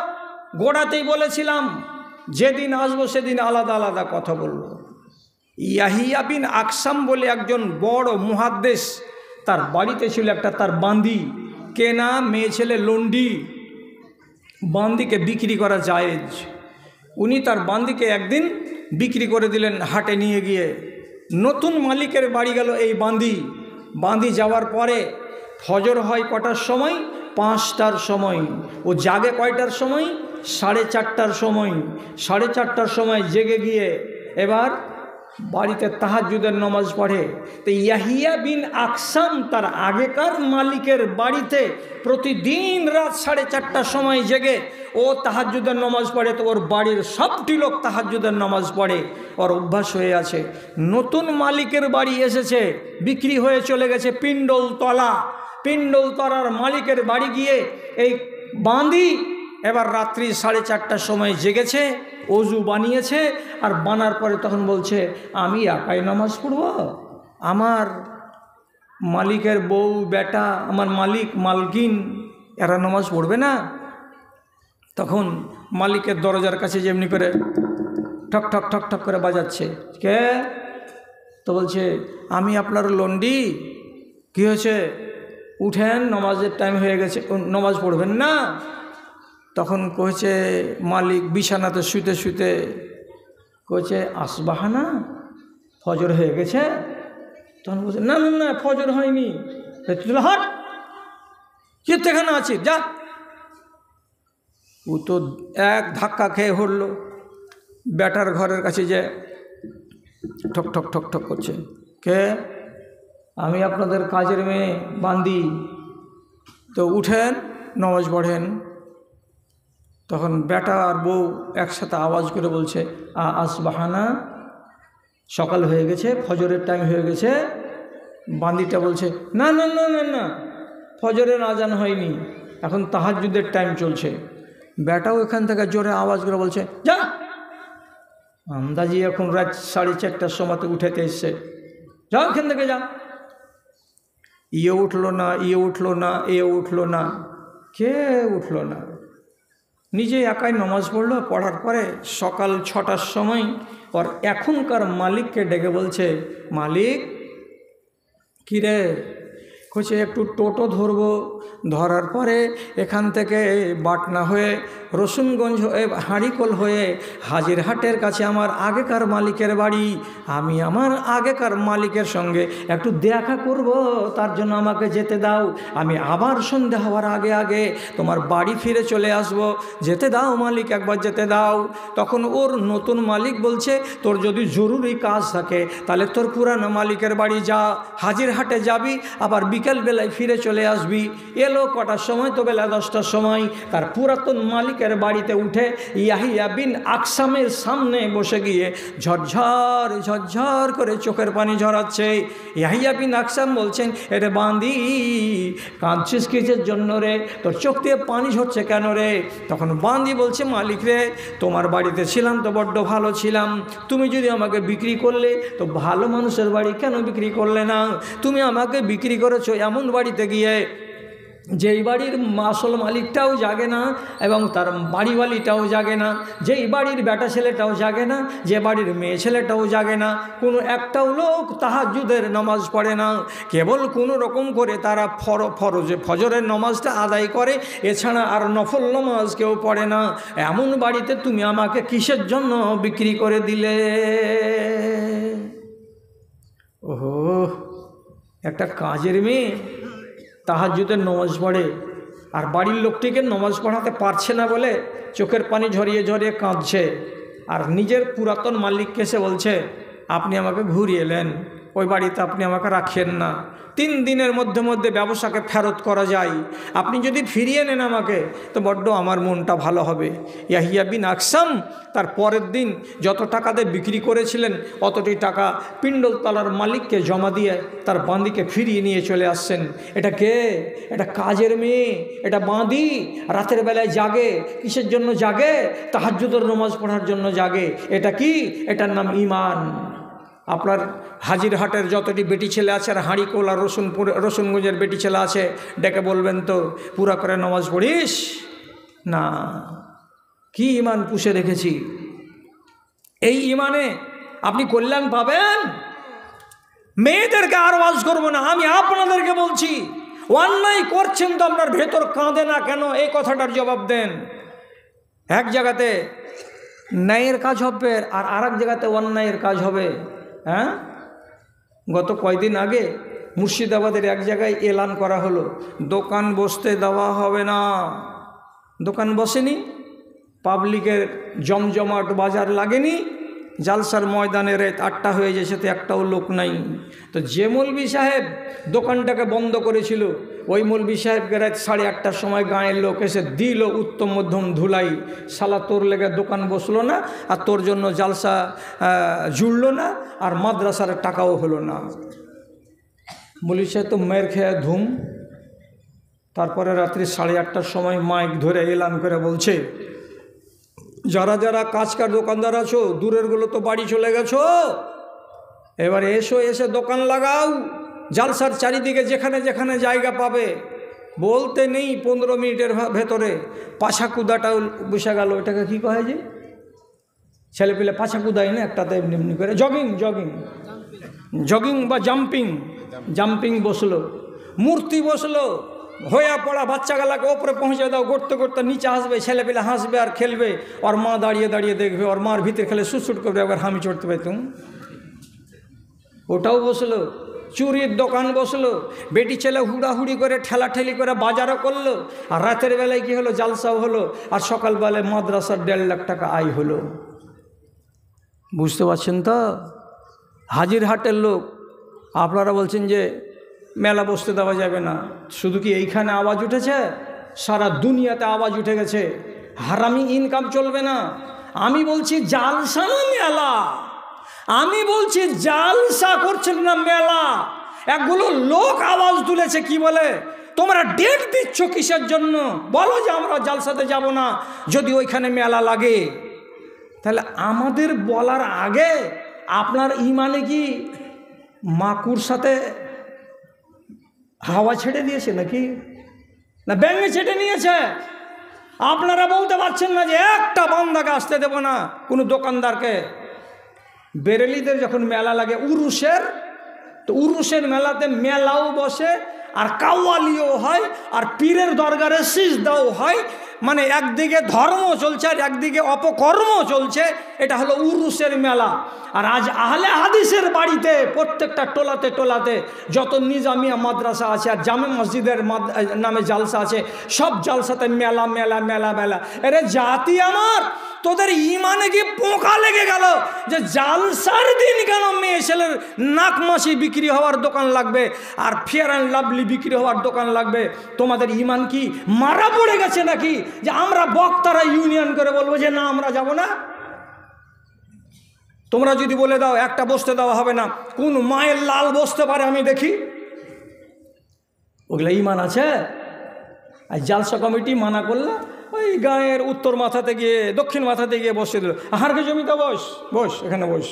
গোড়াতেই বলেছিলাম যেদিন আসবো সেদিন আলাদা আলাদা কথা বলবো। ইয়াহিয়া বিন আকসাম বলে একজন বড় মুহাদ্দিস, তার বাড়িতে ছিল একটা তার বান্দি, কেনা মেয়ে ছেলে লন্ডি। বান্দিকে বিক্রি করা জায়েজ। উনি তার বান্দিকে একদিন বিক্রি করে দিলেন হাটে নিয়ে গিয়ে। নতুন মালিকের বাড়ি গেল এই বান্দি। বান্দি যাওয়ার পরে ফজর হয় কটার সময়? 5টার সময়। ও জাগে কয়টার সময়? 4:30টার সময়। 4:30টার সময় জেগে গিয়ে এবার বাড়িতে তাহাজ্জুদের নামাজ পড়ে। তো ইয়াহিয়া বিন আকসাম তার আগেকার মালিকের বাড়িতে প্রতিদিন রাত 4:30টার সময় জেগে ও তাহাজ্জুদের নামাজ পড়ে। তো ওর বাড়ির সবটি লোক তাহাজ্জুদের নামাজ পড়ে, ওর অভ্যাস হয়ে আছে। নতুন মালিকের বাড়ি এসেছে, বিক্রি হয়ে চলে গেছে পিণ্ডলতলা। পিণ্ডলতলার মালিকের বাড়ি গিয়ে এই বাঁধি এবার রাত্রি 4:30টার সময় জেগেছে, অজু বানিয়েছে, আর বানার পরে তখন বলছে আমি একাই নামাজ পড়ব, আমার মালিকের বউ বেটা, আমার মালিক মালকিন এরা নামাজ পড়বে না? তখন মালিকের দরজার কাছে যেমনি করে ঠক ঠক ঠক ঠক করে বাজাচ্ছে। কে? তো বলছে আমি আপনার লন্ডি। কি হয়েছে? উঠেন, নামাজের টাইম হয়ে গেছে, নামাজ পড়বেন না? তখন কয়েছে মালিক বিছানাতে শুতে শুতে কয়েছে আসবাহানা, ফজর হয়ে গেছে। তখন বলছে না না না ফজর হয়নি। হট, যেখানে আছি যা। ও তো এক ধাক্কা খেয়ে হরল, বেটার ঘরের কাছে যে ঠক ঠক ঠক ঠক করছে। কে? আমি আপনাদের কাজের মেয়ে বান্দি। তো উঠেন, নামাজ পড়েন। তখন বেটা আর বউ একসাথে আওয়াজ করে বলছে আসবাহানা, সকাল হয়ে গেছে, ফজরের টাইম হয়ে গেছে। বান্দিটা বলছে না না না না না, ফজরের আজান হয়নি, এখন তাহাজ্জুদের টাইম চলছে। বেটাও এখান থেকে জোরে আওয়াজ করে বলছে যা, আমদাজি এখন রাত 4:30টার সময়তে উঠেতে এসছে, যাও এখান থেকে যা। ইয়ে উঠলো না, ইয়ে উঠলো না, এ উঠলো না, কে উঠলো না। নিজে একাই নামাজ পড়লো। পড়ার পরে সকাল 6টার সময় ওর এখনকার মালিককে ডেকে বলছে মালিক, কিরে? কইছে একটু টোটো ধরবো, ধরার পরে এখান থেকে বাটনা হয়ে রসুনগঞ্জ হয়ে হাঁড়িকোল হয়ে হাজিরহাটের কাছে আমার আগেকার মালিকের বাড়ি। আমি আমার আগেকার মালিকের সঙ্গে একটু দেখা করব, তার জন্য আমাকে যেতে দাও। আমি আবার সন্ধ্যা হওয়ার আগে আগে তোমার বাড়ি ফিরে চলে আসব। যেতে দাও মালিক, একবার যেতে দাও। তখন ওর নতুন মালিক বলছে, তোর যদি জরুরি কাজ থাকে তাহলে তোর পুরানো মালিকের বাড়ি যা, হাজিরহাটে যাবি, আবার বিকেলবেলায় ফিরে চলে আসবি। এলো কটার সময়? তো বেলা 10টার সময়। তার পুরাতন মালিকের বাড়িতে উঠে ইয়াহিয়া বিন আকসামের সামনে বসে গিয়ে ঝরঝর ঝরঝর করে চোখের পানি ঝরাচ্ছে। ইয়াহিয়া বিন আকসাম বলছেন, এরে বান্দি, কাঁদছিস কিসের জন্য রে? তোর চোখ দিয়ে পানি ঝরছে কেন রে? তখন বান্দি বলছে, মালিক রে, তোমার বাড়িতে ছিলাম তো বড্ড ভালো ছিলাম। তুমি যদি আমাকে বিক্রি করলে তো ভালো মানুষের বাড়ি কেন বিক্রি করলে না? তুমি আমাকে বিক্রি করেছো এমন বাড়িতে গিয়ে যেই বাড়ির আসল মালিকটাও জাগে না এবং তার বাড়িওয়ালিটাও জাগে না, যেই বাড়ির বেটা ছেলেটাও জাগে না, যে বাড়ির মেয়ে ছেলেটাও জাগে না, কোনো একটাও লোক তাহাজ্জুদের নামাজ পড়ে না। কেবল কোনো রকম করে তারা ফজরের নামাজটা আদায় করে, এছাড়া আর নফল নামাজ কেউ পড়ে না। এমন বাড়িতে তুমি আমাকে কিসের জন্য বিক্রি করে দিলে? ওহো, একটা কাজের মেয়ে তাহাজ্জুদের নামাজ পড়ে, আর বাড়ির লোকটিকে নামাজ পড়াতে পারছে না বলে চোখের পানি ঝরিয়ে ঝরিয়ে কাঁদছে, আর নিজের পুরাতন মালিককে এসে বলছে, আপনি আমাকে ঘুরিয়ে এলেন, ওই বাড়িতে আপনি আমাকে রাখেন না। 3 দিনের মধ্যে ব্যবসাকে ফেরত করা যায়, আপনি যদি ফিরিয়ে নেন আমাকে তো বড্ড আমার মনটা ভালো হবে। ইয়াহিয়া বিন আকসাম তার পরের দিন যত টাকাতে বিক্রি করেছিলেন অতটি টাকা পিণ্ডলতলার মালিককে জমা দিয়ে তার বাঁদিকে ফিরিয়ে নিয়ে চলে আসছেন। এটা কে? এটা কাজের মেয়ে, এটা বাঁদি। রাতের বেলায় জাগে, কিসের জন্য জাগে? তাহাজ্জুদের নামাজ পড়ার জন্য জাগে। এটা কি? এটার নাম ঈমান। আপনার হাজিরহাটের যতটি বেটি ছেলে আছে আর হাঁড়িকোল আর রসুনগঞ্জের বেটি ছেলে আছে, ডেকে বলবেন তো, পুরা করে নামাজ পড়িস না? কি ঈমান পুষে রেখেছি। এই ঈমানে আপনি কল্যাণ পাবেন। মেয়েদেরকে আর ওয়াজ করবো না, আমি আপনাদেরকে বলছি, অন্যায় করছেন তো আপনার ভেতর কাঁদে না কেন? এই কথাটার জবাব দেন। এক জায়গাতে ন্যায়ের কাজ হবে আর আরেক জায়গাতে অন্যায়ের কাজ হবে। হ্যাঁ, গত কয়দিন আগে মুর্শিদাবাদের এক জায়গায় এলান করা হলো, দোকান বসতে দেওয়া হবে না। দোকান বসেনি, পাবলিকের জমজমাট বাজার লাগেনি, জালসার ময়দানে রাত 8টা হয়ে যাচ্ছে তো একটাও লোক নাই। তো যে মৌলভী সাহেব দোকানটাকে বন্ধ করেছিল, ওই মৌলভী সাহেবকে রাত 8:30টার সময় গাঁয়ের লোক এসে দিল উত্তম মধ্যম ধুলাই, শালা তোর লেগে দোকান বসলো না, আর তোর জন্য জালসা জুড়লো না, আর মাদ্রাসার টাকাও হলো না। মৌলভী সাহেব তো মেয়ের খেয়ে ধুম। তারপরে রাত্রি 8:30টার সময় মাইক ধরে এলান করে বলছে, যারা যারা কাজকার দোকানদার আছো, দূরেরগুলো তো বাড়ি চলে গেছো, এবার এসে দোকান লাগাও। জালসার চারিদিকে যেখানে যেখানে জায়গা পাবে, বলতে নেই 15 মিনিটের ভেতরে পাছা কুদাটাও বসে গেল। এটাকে কী কয় যে ছেলে পেলে পাছা কুদাই না একটাতে এমনি এমনি করে, জগিং বা জাম্পিং বসলো, মূর্তি বসলো, হয়ে পড়া বাচ্চাগুলাকে ওপরে পৌঁছে দাও, গড়তে গড়তে নিচে আসবে, ছেলেপেলে হাসবে আর খেলবে, আর মা দাঁড়িয়ে দাঁড়িয়ে দেখবে, আর মার ভিতরে খেলে সুটসুট করবে, একবার হামি চড়তে পারতুম। ওটাও বসলো। চুরির দোকান বসলো, বেটি ছেলে হুড়াহুড়ি করে ঠেলাঠেলি করে বাজারও করলো, আর রাতের বেলায় কি হলো, জালসাও হলো, আর সকালবেলায় মাদ্রাসার 1.5 লাখ টাকা আয় হলো। বুঝতে পারছেন তো? হাজিরহাটের লোক আপনারা বলছেন যে মেলা বসতে দেওয়া যাবে না। শুধু কি এইখানে আওয়াজ উঠেছে? সারা দুনিয়াতে আওয়াজ উঠে গেছে, হারামি ইনকাম চলবে না। আমি বলছি জালসা না মেলা, আমি বলছি জালসা করছেন না মেলা। একগুলো লোক আওয়াজ তুলেছে, কি বলে, তোমরা ডেট দিচ্ছ কিসের জন্য? বলো যে আমরা জালসাতে যাব না যদি ওইখানে মেলা লাগে। তাহলে আমাদের বলার আগে আপনার ইমানে কি মাকুর সাথে হাওয়া ছেড়ে দিয়েছে নাকি, না ব্যাঙে ছেড়ে নিয়েছে? আপনারা বলতে পারছেন না যে একটা বান্দাকে আসতে দেব না কোনো দোকানদারকে। বেরেলিদের যখন মেলা লাগে উরুষের, তো উরুষের মেলাতে মেলাও বসে আর কাওয়ালিও হয় আর পীরের দরবারে সিজদাও হয়। মানে একদিকে ধর্ম চলছে আর একদিকে অপকর্ম চলছে। এটা হলো উরুসের মেলা। আর আজ আহলে হাদিসের বাড়িতে প্রত্যেকটা টোলাতে টোলাতে যত নিজামিয়া মাদ্রাসা আছে আর জামে মসজিদের নামে জালসা আছে, সব জালসাতে মেলা মেলা মেলা মেলা। আরে জাতি আমার, তোদের ইমানে কি পোকা লেগে গেল যে জালসার দিন কেন মেয়ে ছেলের নাকমাসি বিক্রি হওয়ার দোকান লাগবে আর ফেয়ার অ্যান্ড লাভলি বিক্রি হওয়ার দোকান লাগবে? তোমাদের ইমান কি মারা পড়ে গেছে নাকি যে আমরা বক্তারা ইউনিয়ন করে বলবো যে না আমরা যাব না? তোমরা যদি বলে দাও একটা বসতে দেওয়া হবে না, কোন মায়ের লাল বসতে পারে আমি দেখি? ওগুলো ইমান আছে? আর জালসা কমিটি মানা করলে ওই গাঁয়ের উত্তর মাথাতে গিয়ে দক্ষিণ মাথাতে গিয়ে বসে দিল, আহারকে জমিতে বস, বস এখানে বস।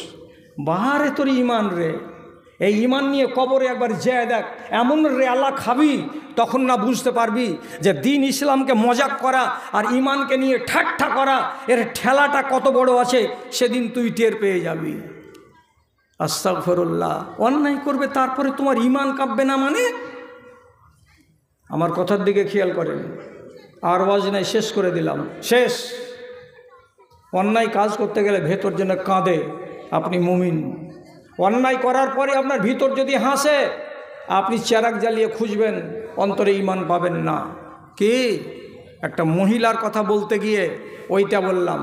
বাহারে তোর ইমান রে। এই ইমান নিয়ে কবরে একবার যেয়ে দেখ, এমন রেলা খাবি তখন না বুঝতে পারবি যে দিন ইসলামকে মজাক করা আর ইমানকে নিয়ে ঠাট্টা করা এর ঠেলাটা কত বড় আছে, সেদিন তুই টের পেয়ে যাবি। আস্তাগফিরুল্লাহ। অন্যায় করবে তারপরে তোমার ইমান কাঁপবে না মানে? আমার কথার দিকে খেয়াল করেন, আর ওয়াজ নাই, শেষ করে দিলাম, শেষ। অন্যায় কাজ করতে গেলে ভেতর যেন কাঁদে আপনি মুমিন। অন্যায় করার পরে আপনার ভিতর যদি হাসে, আপনি চেরাগ জ্বালিয়ে খুঁজবেন, অন্তরে ঈমান পাবেন না। কি একটা মহিলার কথা বলতে গিয়ে ওইটা বললাম,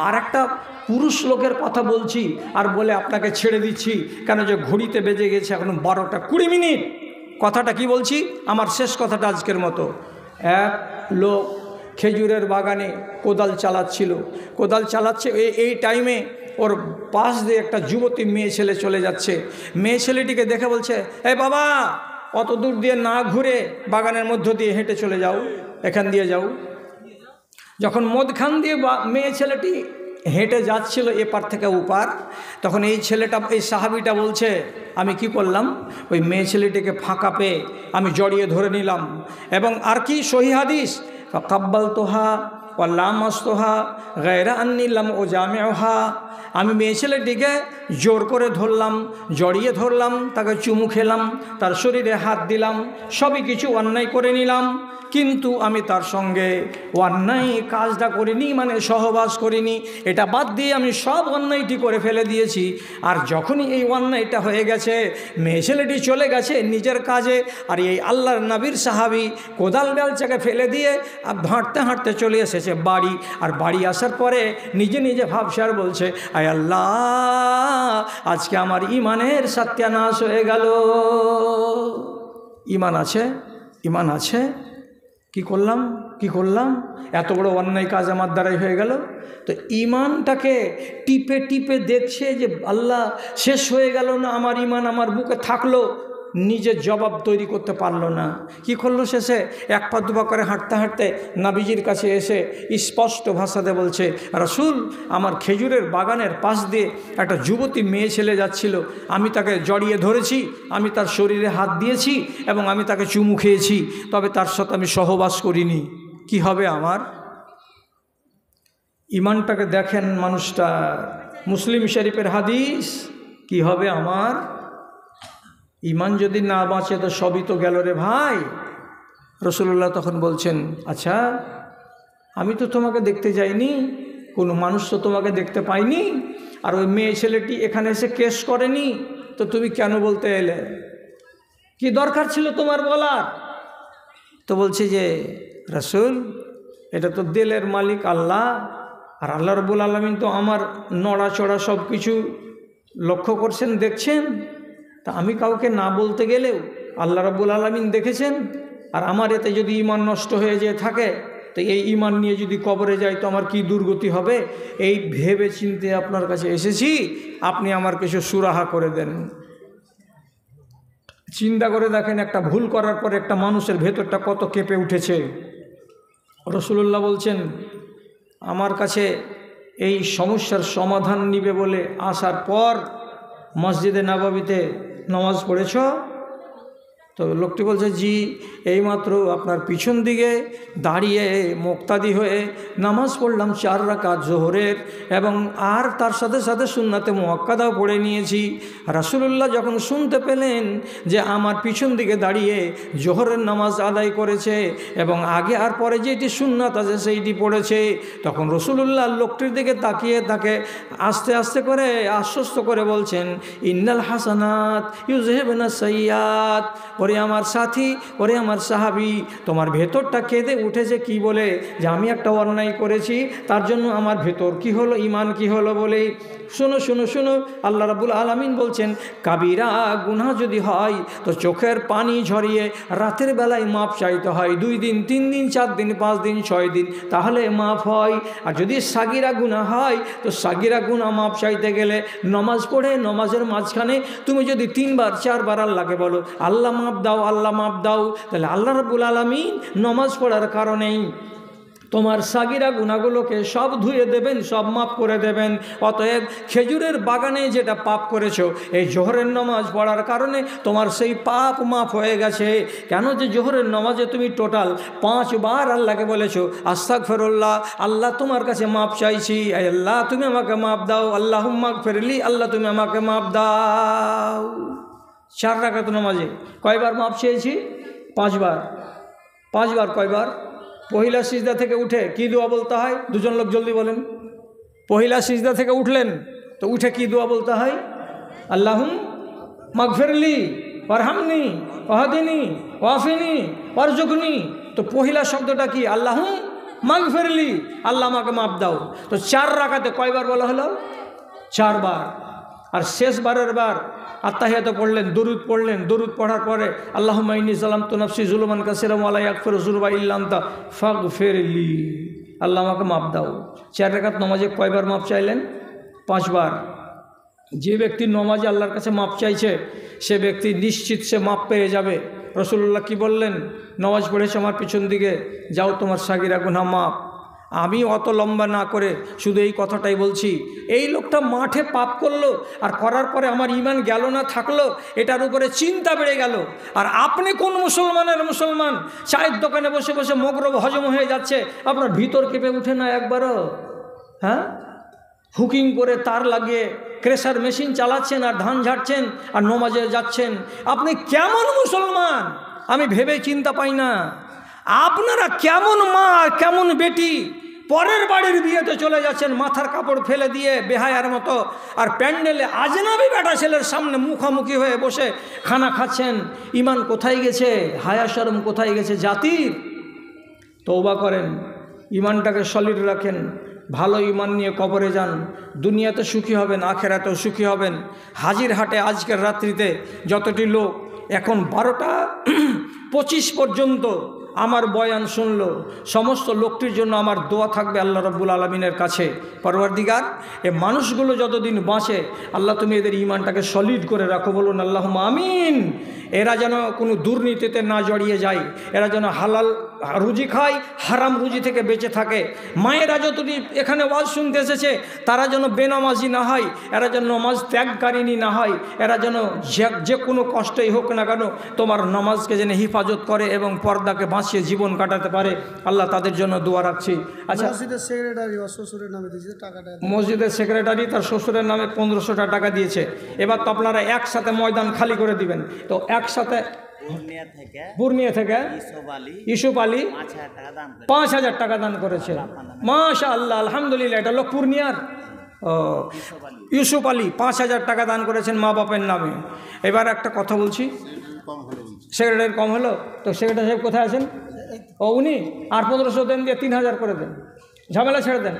আর একটা পুরুষ লোকের কথা বলছি আর বলে আপনাকে ছেড়ে দিচ্ছি, কেন যে ঘড়িতে বেজে গেছে এখন 12টা 20 মিনিট। কথাটা কি বলছি, আমার শেষ কথাটা আজকের মতো। এক লোক খেজুরের বাগানে কোদাল চালাচ্ছে, এই টাইমে ওর পাশ দিয়ে একটা যুবতী মেয়ে ছেলে চলে যাচ্ছে। মেয়ে ছেলেটিকে দেখে বলছে, এই বাবা, অত দূর দিয়ে না ঘুরে বাগানের মধ্য দিয়ে হেঁটে চলে যাও, এখান দিয়ে যাও। যখন মধ্যখান দিয়ে মেয়ে ছেলেটি হেঁটে যাচ্ছিল এপার থেকে ওপার, তখন এই সাহাবিটা বলছে, আমি কি করলাম, ওই মেয়ে ছেলেটিকে ফাঁকা পেয়ে আমি জড়িয়ে ধরে নিলাম। এবং আর কি সহিহ হাদিস, ফাকাব্বালতুহা ওয়া লামাসতুহা গায়রা আন্নী লাম উজামিউহা। আমি মেয়ে ছেলেটিকে জোর করে ধরলাম, জড়িয়ে ধরলাম, তাকে চুমু খেলাম, তার শরীরে হাত দিলাম, সবই কিছু অন্যায় করে নিলাম, কিন্তু আমি তার সঙ্গে অন্যায় কাজটা করিনি, মানে সহবাস করিনি। এটা বাদ দিয়ে আমি সব অন্যায়টি করে ফেলে দিয়েছি। আর যখনই এই অন্যায়টা হয়ে গেছে, মেয়ে ছেলেটি চলে গেছে নিজের কাজে, আর এই আল্লাহর নবীর সাহাবী কোদাল বেলচাকে ফেলে দিয়ে আর হাঁটতে হাঁটতে চলে এসেছে বাড়ি। আর বাড়ি আসার পরে নিজে নিজে ভাবছে আর বলছে, আয় আল্লাহ, আজকে আমার ইমানের সত্যানাশ হয়ে গেল। ইমান আছে, ইমান আছে, কি করলাম, এত বড় অন্যায় কাজ আমার দ্বারাই হয়ে গেল। তো ইমানটাকে টিপে টিপে দেখছে যে আল্লাহ, শেষ হয়ে গেল না আমার ইমান, আমার বুকে থাকলো, নিজের জবাব তৈরি করতে পারলো না। কি করলো শেষে, এক পা দুপা করে হাঁটতে হাঁটতে নাবিজির কাছে এসে স্পষ্ট ভাষাতে বলছে, রাসূল, আমার খেজুরের বাগানের পাশ দিয়ে একটা যুবতী মেয়ে ছেলে যাচ্ছিল, আমি তাকে জড়িয়ে ধরেছি, আমি তার শরীরে হাত দিয়েছি এবং আমি তাকে চুমু খেয়েছি, তবে তার সাথে আমি সহবাস করিনি। কি হবে আমার? ইমানটাকে দেখেন মানুষটা, মুসলিম শরীফের হাদিস, কি হবে আমার? ইমান যদি না বাঁচে তো সবই তো গেল রে ভাই। রাসূলুল্লাহ তখন বলছেন, আচ্ছা, আমি তো তোমাকে দেখতে যাইনি, কোনো মানুষ তো তোমাকে দেখতে পাইনি, আর ওই মেয়ে ছেলেটি এখানে এসে কেস করেনি, তো তুমি কেন বলতে এলে? কি দরকার ছিল তোমার বলার? তো বলছে যে, রাসূল, এটা তো দিলের মালিক আল্লাহ, আর আল্লাহ রাব্বুল আলামিন তো আমার নড়াচড়া সব কিছু লক্ষ্য করছেন, দেখছেন। তা আমি কাউকে না বলতে গেলেও আল্লাহ রাব্বুল আলামিন দেখেছেন, আর আমার এতে যদি ঈমান নষ্ট হয়ে যেয়ে থাকে, তো এই ঈমান নিয়ে যদি কবরে যাই তো আমার কি দুর্গতি হবে, এই ভেবে চিন্তে আপনার কাছে এসেছি, আপনি আমার কিছু সুরাহা করে দেন। চিন্তা করে দেখেন, একটা ভুল করার পর একটা মানুষের ভেতরটা কত কেঁপে উঠেছে। রাসূলুল্লাহ বলছেন, আমার কাছে এই সমস্যার সমাধান নিবে বলে আসার পর মসজিদে নববীতে নামাজ পড়েছ? তো লোকটি বলছে, জি এইমাত্র আপনার পিছন দিকে দাঁড়িয়ে মুক্তাদি হয়ে নামাজ পড়লাম 4 রাকাত জোহরের, এবং আর তার সাথে সাথে সুন্নাতে মুআক্কাদাও পড়ে নিয়েছি। রাসূলুল্লাহ যখন শুনতে পেলেন যে আমার পিছন দিকে দাঁড়িয়ে জোহরের নামাজ আদায় করেছে এবং আগে আর পরে যেটি সুন্নাত আছে সেইটি পড়েছে, তখন রাসূলুল্লাহ লোকটির দিকে তাকিয়ে তাকে আস্তে আস্তে করে আশ্বস্ত করে বলছেন, ইন্নাল হাসানাত ইউযহিবুনা সাইয়্যাত। ওরে আমার সাথী, ওরে আমার সাহাবী, তোমার ভেতরটা কেঁদে উঠেছে কি বলে? যে আমি একটা অন্যায় করেছি, তার জন্য আমার ভেতর কি হলো, ঈমান কি হলো বলে। শোনো শোনো শোনো, আল্লাহ রাব্বুল আলামিন বলছেন, কাবিরা গুনাহ যদি হয় তো চোখের পানি ঝরিয়ে রাতের বেলায় মাপ চাইতে হয়। 2 দিন 3 দিন 4 দিন 5 দিন 6 দিন, তাহলে মাপ হয়। আর যদি সাগিরা গুনাহ হয় তো সাগিরা গুনাহ মাপ চাইতে গেলে নমাজ পড়ে নমাজের মাঝখানে তুমি যদি 3 বার 4 বার আল্লাহকে বলো, আল্লাহ মাপ দাও, আল্লাহ মাপ দাও, তাহলে আল্লাহ রাব্বুল আলামিন নমাজ পড়ার কারণেই তোমার সাগিরা গুনাহগুলোকে সব ধুয়ে দেবেন, সব মাফ করে দেবেন। অতএব খেজুরের বাগানে যেটা পাপ করেছো, এই জোহরের নামাজ পড়ার কারণে তোমার সেই পাপ মাফ হয়ে গেছে। কেন? যে জোহরের নামাজে তুমি টোটাল 5 বার আল্লাহকে বলেছো, আস্তাগফিরুল্লাহ, আল্লাহ তোমার কাছে মাপ চাইছি, আল্লাহ তুমি আমাকে মাপ দাও, আল্লাহুম্মা গফিরলি, আল্লাহ তুমি আমাকে মাপ দাও। 4 রাকাত নামাজে কয়বার মাপ চেয়েছি? 5 বার। 5 বার কয়বার? পহিলা সিজদা থেকে উঠে কি দোয়া বলতে হয়? 2 জন লোক জলদি বলেন। পহিলা সিজদা থেকে উঠলেন তো উঠে কি দোয়া বলতে হয়? আল্লাহুম্মা গফিরলি ওয়ারহামনি ওয়াহদিনি ওয়াফিনি ওয়ারজুকনি। তো পহিলা শব্দটা কি? আল্লাহুম্মা গফিরলি, আল্লাহ আমাকে মাপ দাও। তো 4 রাকাতে কয়বার বলা হলো? 4 বার। আর শেষবারের বার আত্তাহিয়াত পড়লেন, দরুদ পড়লেন, দরুদ পড়ার পরে আল্লাহুম্মা ইন্নী যালামতু নাফসি যুলমান কাসীরান ওয়া লা ইয়াগফিরু যুনুবা ইল্লা আনতা ফাগফিরলি, আল্লাহ আমাকে মাপ দাও। 4 রাকাত নামাজে কয়বার মাপ চাইলেন? 5 বার। যে ব্যক্তি নামাজে আল্লাহর কাছে মাপ চাইছে সে ব্যক্তি নিশ্চিত সে মাপ পেয়ে যাবে। রাসূলুল্লাহ কি বললেন? নামাজ পড়েছে আমার পিছন দিকে, যাও তোমার সাগিরা গুনাহ মাপ। আমি অত লম্বা না করে শুধু এই কথাটাই বলছি, এই লোকটা মাঠে পাপ করলো আর করার পরে আমার ঈমান গেল না থাকলো, এটার উপরে চিন্তা বেড়ে গেল। আর আপনি কোন মুসলমানের মুসলমান? চায়ের দোকানে বসে বসে মগরব হজম হয়ে যাচ্ছে, আপনার ভিতর কেঁপে উঠে না একবারও? হ্যাঁ, হুকিং করে তার লাগিয়ে ক্রেশার মেশিন চালাচ্ছেন আর ধান ঝাড়ছেন আর নমাজে যাচ্ছেন। আপনি কেমন মুসলমান আমি ভেবে চিন্তা পাই না। আপনারা কেমন মা কেমন বেটি, পরের বাড়ির বিয়েতে চলে যাচ্ছেন মাথার কাপড় ফেলে দিয়ে বেহায়ার মতো, আর প্যান্ডেলে আজনাবি বেটা ছেলের সামনে মুখামুখি হয়ে বসে খানা খাচ্ছেন। ঈমান কোথায় গেছে? হায়া শরম কোথায় গেছে জাতির? তওবা করেন, ঈমানটাকে সলিড রাখেন, ভালো ঈমান নিয়ে কবরে যান। দুনিয়াতে সুখী হবেন, আখেরাতেও সুখী হবেন। হাজির হাটে আজকের রাত্রিতে যতটি লোক এখন 12টা 25 পর্যন্ত আমার বয়ান শুনলো, সমস্ত লোকটির জন্য আমার দোয়া থাকবে আল্লাহ রাব্বুল আলামিনের কাছে। পরওয়ারদিগার, এ মানুষগুলো যতদিন বাঁচে আল্লাহ তুমি এদের ঈমানটাকে সলিড করে রাখো, বলুন আল্লাহুম্মা আমিন। এরা যেন কোনো দুর্নীতিতে না জড়িয়ে যায়, এরা যেন হালাল রুজি খায়, হারাম রুজি থেকে বেঁচে থাকে। মায়েরা যতটি এখানে ওয়াজ শুনতে এসেছে তারা যেন বেনামাজি না হয়, এরা যেন নামাজ ত্যাগকারিনী না হয়, এরা যেন যে কোনো কষ্টই হোক না কেন তোমার নামাজকে যেন হিফাজত করে এবং পর্দাকে বাঁচিয়ে জীবন কাটাতে পারে। আল্লাহ তাদের জন্য দোয়া রাখছি। আচ্ছা, মসজিদের সেক্রেটারি তার শ্বশুরের নামে 1500 টাকা দিয়েছে। এবার তো আপনারা একসাথে ময়দান খালি করে দিবেন। তো একসাথে পূর্ণিয়া থেকে ইউসুফ আলী 5000 টাকা দান করেছে। মাশাআল্লাহ, আলহামদুলিল্লাহ। এটা লোক পূর্ণিয়ার ইউসুফ আলী 5000 টাকা দান করেছেন মা বাপের নামে। এবার একটা কথা বলছি, সেক্রেটারি কম হলো তো সেক্রেটারি সাহেব কোথায় আছেন? ও উনি আর 1500 দেন, দিয়ে 3000 করে দেন, ঝামেলা ছেড়ে দেন।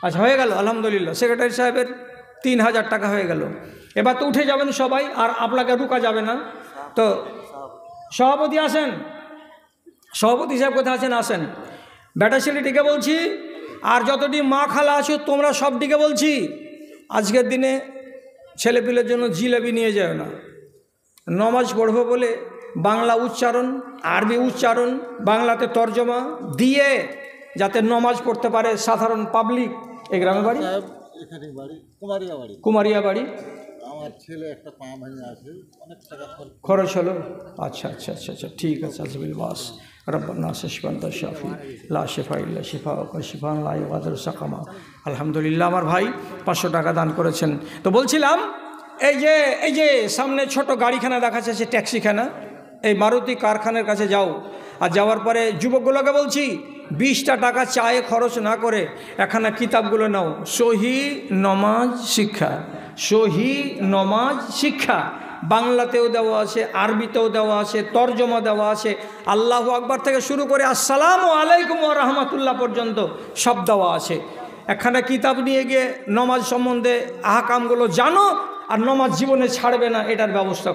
আচ্ছা, হয়ে গেল আলহামদুলিল্লাহ, সেক্রেটারি সাহেবের 3000 টাকা হয়ে গেল। এবার তো উঠে যাবেন সবাই, আর আপনাকে রুকা যাবে না। তো সভাপতি আসেন, সভাপতি সাহেব কোথায় আছেন? আসেন। বেটা ছেলেটিকে বলছি আর যতটি মা খালা আছো তোমরা সবটিকে বলছি, আজকের দিনে ছেলেপিলের জন্য জিলেবি নিয়ে যাও না। নমাজ পড়বো বলে বাংলা উচ্চারণ, আরবি উচ্চারণ, বাংলাতে তর্জমা দিয়ে যাতে নমাজ পড়তে পারে সাধারণ পাবলিক। এই গ্রামে বাড়ি, কুমারিয়া বাড়ি। আমার ছেলে একটা পা ভেঙে আছে, অনেক টাকা খরচ হলো। আচ্ছা আচ্ছা আচ্ছা আচ্ছা, ঠিক আছে। আজবিল বাস রব্বানা শিফান শাফি লা শিফা ইল্লা শিফাউক শিফান লা ইগাদিরু সাকামা। আলহামদুলিল্লাহ, আমার ভাই 500 টাকা দান করেছেন। তো বলছিলাম, এই যে সামনে ছোট গাড়িখানা দেখাচ্ছে, সে ট্যাক্সিখানা, এই মারুতি কারখানার কাছে যাও, আর যাওয়ার পরে যুবকগুলোকে বলছি 20টা টাকা চায়ে খরচ না করে এখানে কিতাবগুলো নাও, সহি নমাজ শিক্ষা, সহি নমাজ শিক্ষা। বাংলাতেও দেওয়া আছে, আরবিতেও দেওয়া আছে, তর্জমা দেওয়া আছে, আল্লাহু আকবার থেকে শুরু করে আসসালামু আলাইকুম ওয়া রাহমাতুল্লাহ পর্যন্ত সব দেওয়া আছে। এখানে কিতাব নিয়ে গিয়ে নমাজ সম্বন্ধে আহকামগুলো জানো, আর নমাজ জীবনে ছাড়বে না, এটার ব্যবস্থা করো।